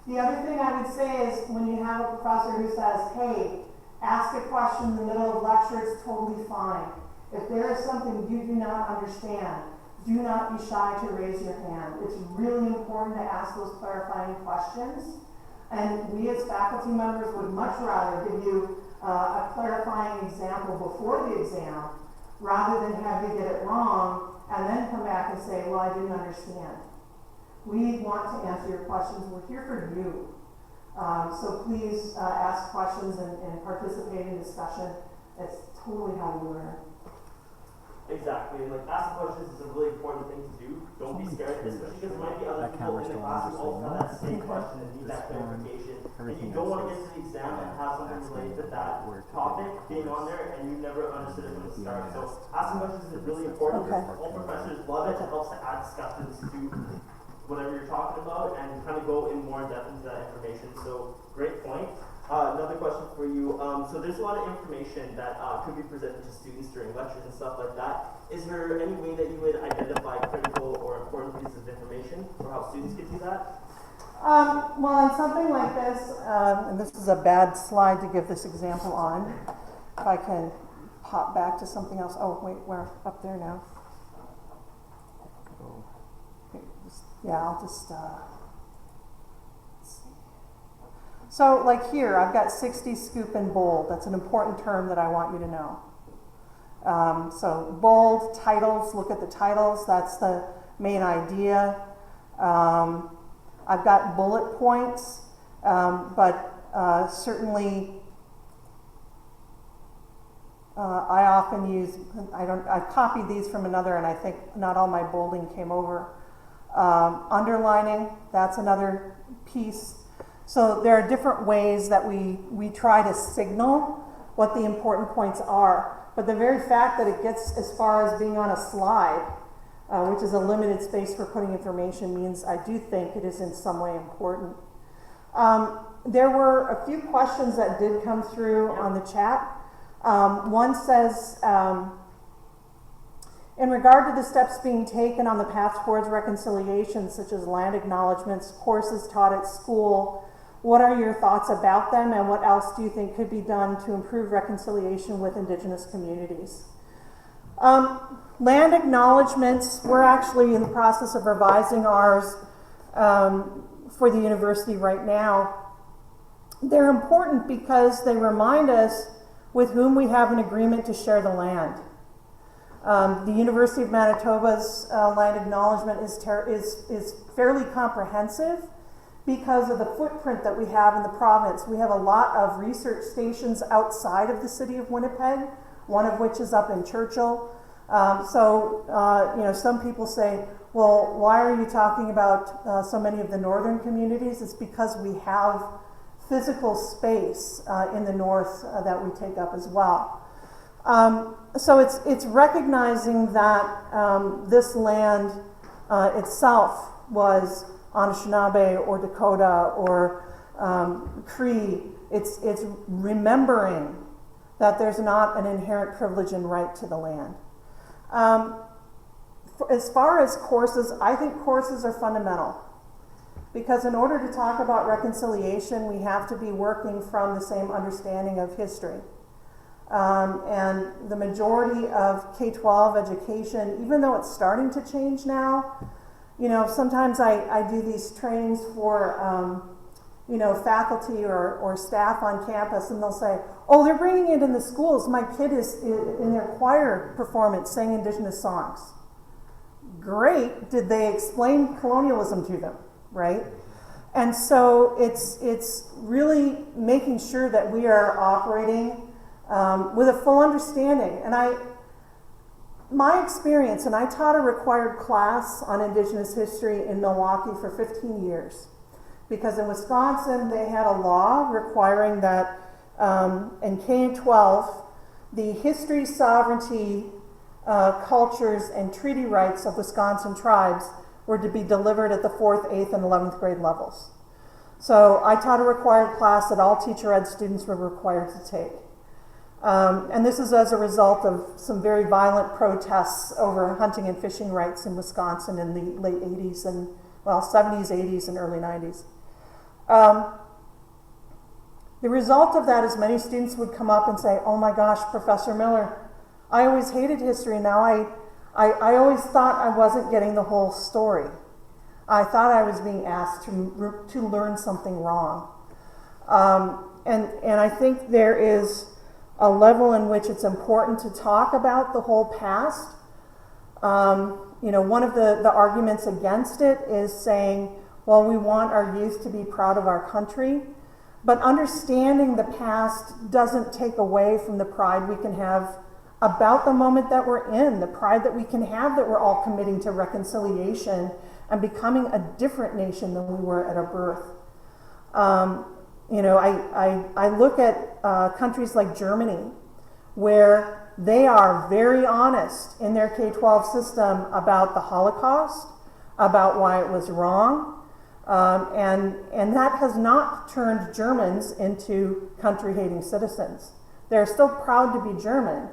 The other thing I would say is when you have a professor who says, hey, ask a question in the middle of lecture, it's totally fine. If there is something you do not understand, do not be shy to raise your hand. It's really important to ask those clarifying questions. And we as faculty members would much rather give you a clarifying example before the exam rather than have you get it wrong and then come back and say, well, I didn't understand. We want to answer your questions. We're here for you. So please ask questions and participate in discussion. That's totally how we learn. Exactly, and like asking questions is a really important thing to do. Don't be scared, especially because there might be other people in the class who also have that same question and need that clarification. And you don't want to get to the exam and have something related to that topic being on there and you never understood it from the start. So asking questions is really important. All professors love it. It helps to add discussions to whatever you're talking about and kind of go in more depth into that information. So great point. Another question for you. So there's a lot of information that could be presented to students during lectures and stuff like that. Is there any way that you would identify critical or important pieces of information for how students could do that? Well, in something like this, and this is a bad slide to give this example on. If I can pop back to something else. Oh, wait, we're up there now. Okay, I'll just, let's see. So like here, I've got 60 scoop and bold. That's an important term that I want you to know. So bold, titles, look at the titles. That's the main idea. I've got bullet points, but certainly I often use, I copied these from another and I think not all my bolding came over. Underlining, that's another piece. So there are different ways that we try to signal what the important points are. But the very fact that it gets as far as being on a slide, which is a limited space for putting information, means I do think it is in some way important. There were a few questions that did come through on the chat. One says, in regard to the steps being taken on the path towards reconciliation, such as land acknowledgements, courses taught at school, what are your thoughts about them, and what else do you think could be done to improve reconciliation with Indigenous communities? Land acknowledgements, we're actually in the process of revising ours for the university right now. They're important because they remind us with whom we have an agreement to share the land. The University of Manitoba's land acknowledgement is fairly comprehensive because of the footprint that we have in the province. We have a lot of research stations outside of the city of Winnipeg, one of which is up in Churchill. Some people say, well, why are you talking about so many of the northern communities? It's because we have physical space in the north that we take up as well. So it's recognizing that this land itself was Anishinaabe or Dakota or Cree. It's remembering that there's not an inherent privilege and right to the land. As far as courses, I think courses are fundamental. Because in order to talk about reconciliation, we have to be working from the same understanding of history. And the majority of K-12 education, even though it's starting to change now, sometimes I do these trainings for, faculty or staff on campus, and they'll say, oh, they're bringing it in the schools. My kid is in their choir performance saying Indigenous songs. Great. Did they explain colonialism to them, right? And so it's really making sure that we are operating with a full understanding. And my experience, and I taught a required class on Indigenous history in Milwaukee for 15 years. Because in Wisconsin, they had a law requiring that in K-12, the history, sovereignty, cultures, and treaty rights of Wisconsin tribes were to be delivered at the 4th, 8th, and 11th grade levels. So I taught a required class that all teacher ed students were required to take. And this is as a result of some very violent protests over hunting and fishing rights in Wisconsin in the late 80s and, 70s, 80s, and early 90s. Um, the result of that is many students would come up and say, oh my gosh, Professor Miller, I always hated history. Now I always thought I wasn't getting the whole story. I thought I was being asked to learn something wrong. And I think there is a level in which it's important to talk about the whole past. One of the arguments against it is saying, well, we want our youth to be proud of our country, but understanding the past doesn't take away from the pride we can have about the moment that we're in, the pride that we can have that we're all committing to reconciliation and becoming a different nation than we were at our birth. I look at countries like Germany, where they are very honest in their K-12 system about the Holocaust, about why it was wrong, and that has not turned Germans into country-hating citizens. They're still proud to be German,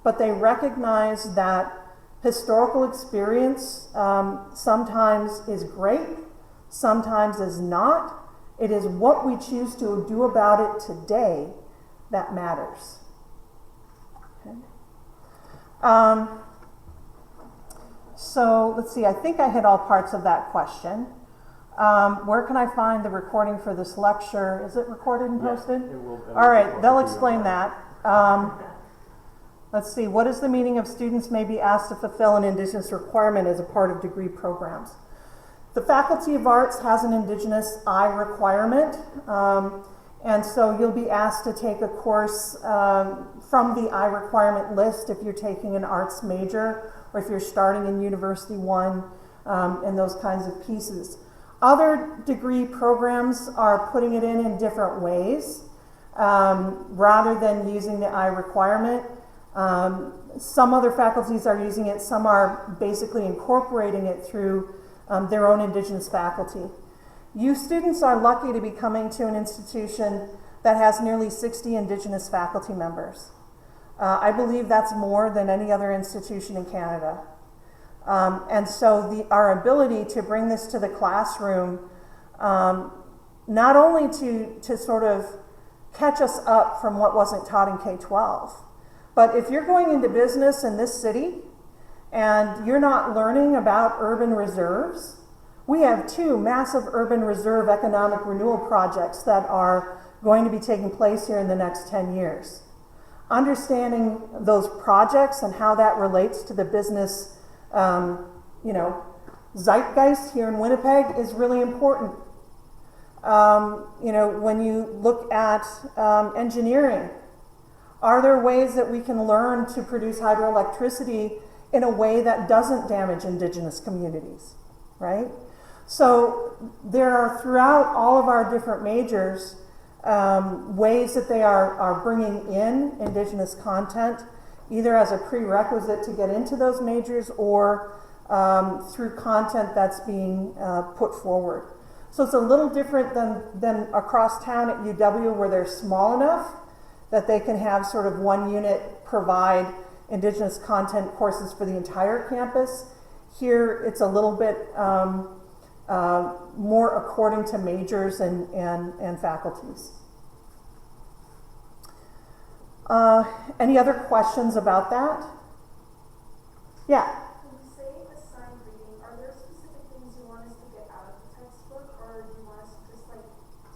but they recognize that historical experience sometimes is great, sometimes is not. It is what we choose to do about it today that matters. Okay. So let's see, I think I hit all parts of that question. Where can I find the recording for this lecture? Is it recorded and posted? It will, all right, they'll explain that. Let's see, what is the meaning of students may be asked to fulfill an Indigenous requirement as a part of degree programs? The Faculty of Arts has an Indigenous I requirement, and so you'll be asked to take a course from the I requirement list if you're taking an arts major or if you're starting in University 1 and those kinds of pieces. Other degree programs are putting it in different ways rather than using the I requirement. Some other faculties are using it, some are basically incorporating it through their own Indigenous faculty. You students are lucky to be coming to an institution that has nearly 60 Indigenous faculty members. I believe that's more than any other institution in Canada. And so our ability to bring this to the classroom, not only to sort of catch us up from what wasn't taught in K-12, but if you're going into business in this city and you're not learning about urban reserves, we have 2 massive urban reserve economic renewal projects that are going to be taking place here in the next 10 years. Understanding those projects and how that relates to the business zeitgeist here in Winnipeg is really important. When you look at engineering, are there ways that we can learn to produce hydroelectricity in a way that doesn't damage Indigenous communities, right? So there are throughout all of our different majors ways that they are bringing in Indigenous content, either as a prerequisite to get into those majors or through content that's being put forward. So it's a little different than across town at UW, where they're small enough that they can have sort of one unit provide Indigenous content courses for the entire campus. Here it's a little bit more according to majors and faculties. Any other questions about that? Yeah? When you say assigned reading, are there specific things you want us to get out of the textbook, or do you want us to just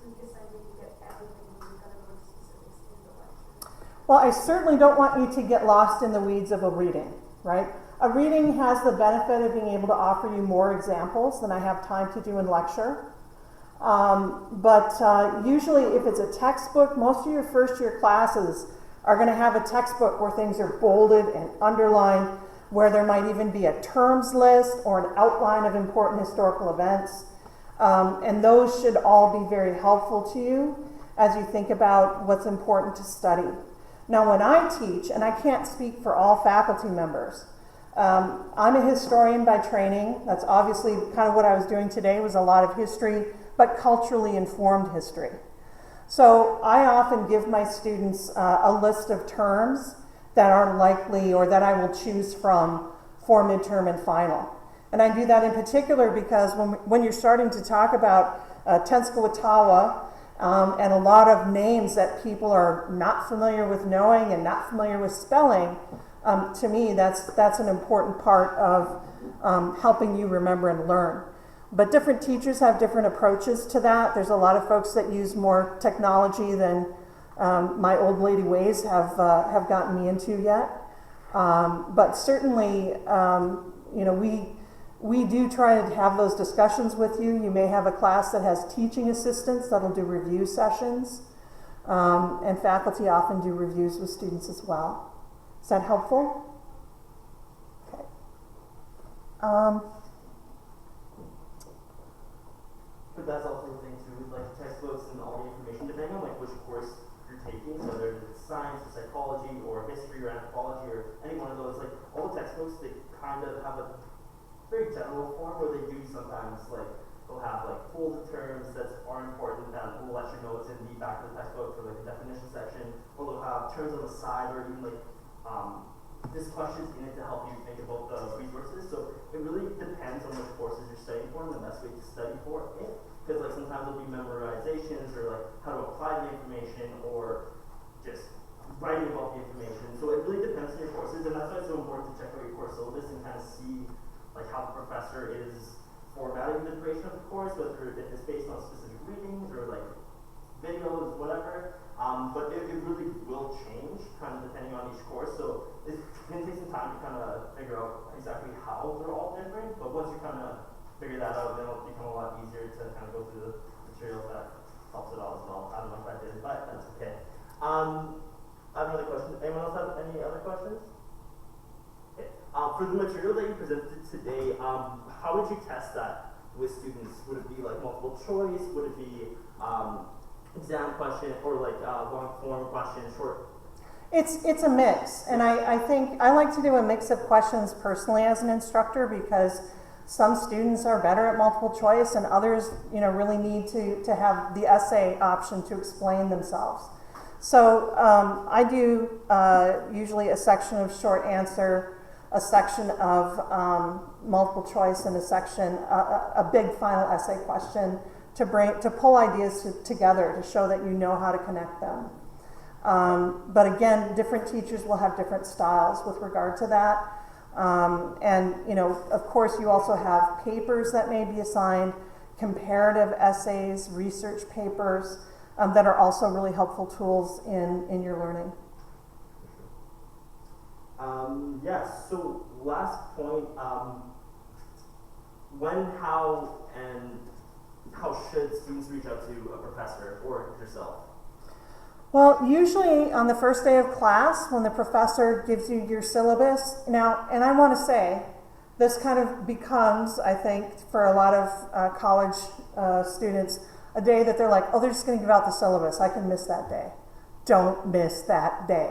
do the assigned reading, get everything, and we're going to go into specifics in the lecture? Well, I certainly don't want you to get lost in the weeds of a reading, right? A reading has the benefit of being able to offer you more examples than I have time to do in lecture. But usually if it's a textbook, most of your first year classes are going to have a textbook where things are bolded and underlined, where there might even be a terms list or an outline of important historical events. And those should all be very helpful to you as you think about what's important to study. Now, when I teach, and I can't speak for all faculty members, I'm a historian by training. That's obviously kind of what I was doing today, was a lot of history, but culturally informed history. So I often give my students a list of terms that are likely or that I will choose from for midterm and final. And I do that in particular because when you're starting to talk about Tenskwatawa, and a lot of names that people are not familiar with knowing and not familiar with spelling. To me, that's an important part of helping you remember and learn. But different teachers have different approaches to that. There's a lot of folks that use more technology than my old lady ways have gotten me into yet. But certainly, we do try to have those discussions with you. You may have a class that has teaching assistants that'll do review sessions, and faculty often do reviews with students as well. Is that helpful? Okay. But that's also the thing too, like textbooks and all the information, depending on like which course you're taking, so whether it's science or psychology or history or anthropology or any one of those, like all the textbooks, they kind of have a very general form where they do sometimes like they'll have like folded terms that are important that will let you know what's in the back of the textbook for like the definition section, or they'll have terms on the side or even like this questions in it to help you think about the resources. So it really depends on which courses you're studying for and the best way to study for it. Because like sometimes there'll be memorizations or like how to apply the information or just writing about the information. So it really depends on your courses, and that's why it's so important to check out your course syllabus and kind of see like how the professor is formatting the duration of the course, whether if it's based on specific readings or like videos, whatever. But it really will change kind of depending on each course. So it can take some time to kind of figure out exactly how they're all different. But once you kind of figure that out, then it'll become a lot easier to kind of go through the materials that helps it out as well. I don't know if I did, but that's okay. I have another question. Anyone else have any other questions? Okay. For the material that you presented today, how would you test that with students? Would it be like multiple choice? Would it be exam question or like long form question, short? It's a mix, and I think I like to do a mix of questions personally as an instructor, because some students are better at multiple choice and others really need to have the essay option to explain themselves. So I do usually a section of short answer, a section of multiple choice, and a section, a big final essay question to pull ideas together to show that you know how to connect them. But again, different teachers will have different styles with regard to that. And of course, you also have papers that may be assigned, comparative essays, research papers that are also really helpful tools in your learning. Yes, so last point, when, how, and how should students reach out to a professor or yourself? Well, usually on the first day of class, when the professor gives you your syllabus, now, and I want to say, this kind of becomes, I think, for a lot of college students, a day that they're like, oh, they're just going to give out the syllabus. I can miss that day. Don't miss that day.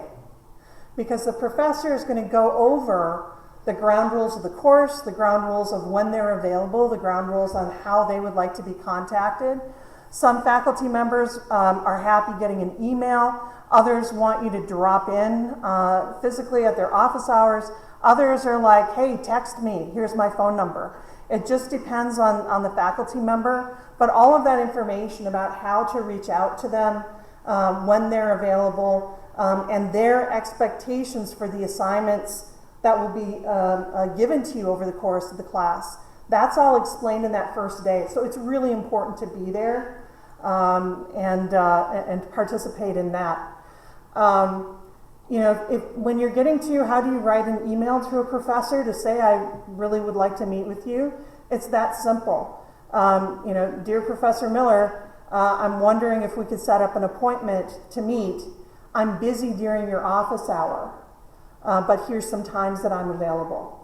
Because the professor is going to go over the ground rules of the course, the ground rules of when they're available, the ground rules on how they would like to be contacted. Some faculty members are happy getting an email. Others want you to drop in physically at their office hours. Others are like, hey, text me. Here's my phone number. It just depends on the faculty member. But all of that information about how to reach out to them, when they're available, and their expectations for the assignments that will be given to you over the course of the class, that's all explained in that first day. So it's really important to be there and participate in that. When you're getting to how do you write an email to a professor to say, I really would like to meet with you, it's that simple. Dear Professor Miller, I'm wondering if we could set up an appointment to meet. I'm busy during your office hour, but here's some times that I'm available.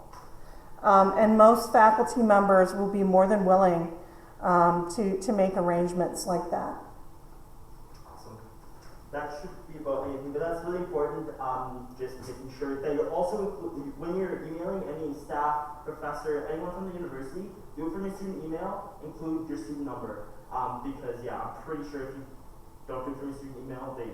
And most faculty members will be more than willing to make arrangements like that. Awesome. That should be about anything, but that's really important. Just making sure that you're also when you're emailing any staff, professor, anyone from the university, do it from your student email. Include your student number, because I'm pretty sure if you don't do it from your student email, they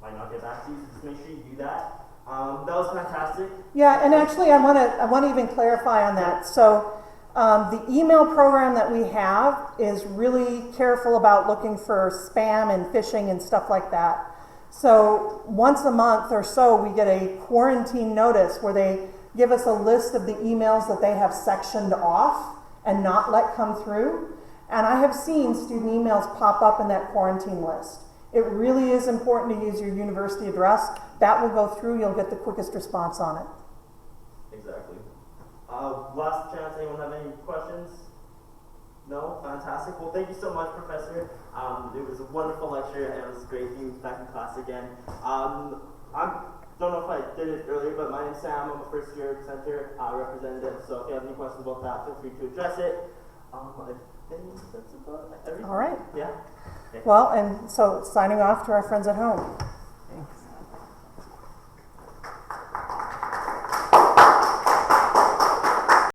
might not get back to you. So just make sure you do that. That was fantastic. Yeah, and actually, I want to even clarify on that. So, The email program that we have is really careful about looking for spam and phishing and stuff like that. So once a month or so, we get a quarantine notice where they give us a list of the emails that they have sectioned off and not let come through. And I have seen student emails pop up in that quarantine list. It really is important to use your university address. That will go through, you'll get the quickest response on it. Exactly. Last chance, anyone have any questions? No? Fantastic. Well, thank you so much, Professor. It was a wonderful lecture, and it was great being back in class again. I don't know if I did it earlier, but my name's Sam. I'm a first-year center representative, so if you have any questions about that, feel free to address it. I think that's about everything. All right. Yeah. Okay. Well, and so signing off to our friends at home.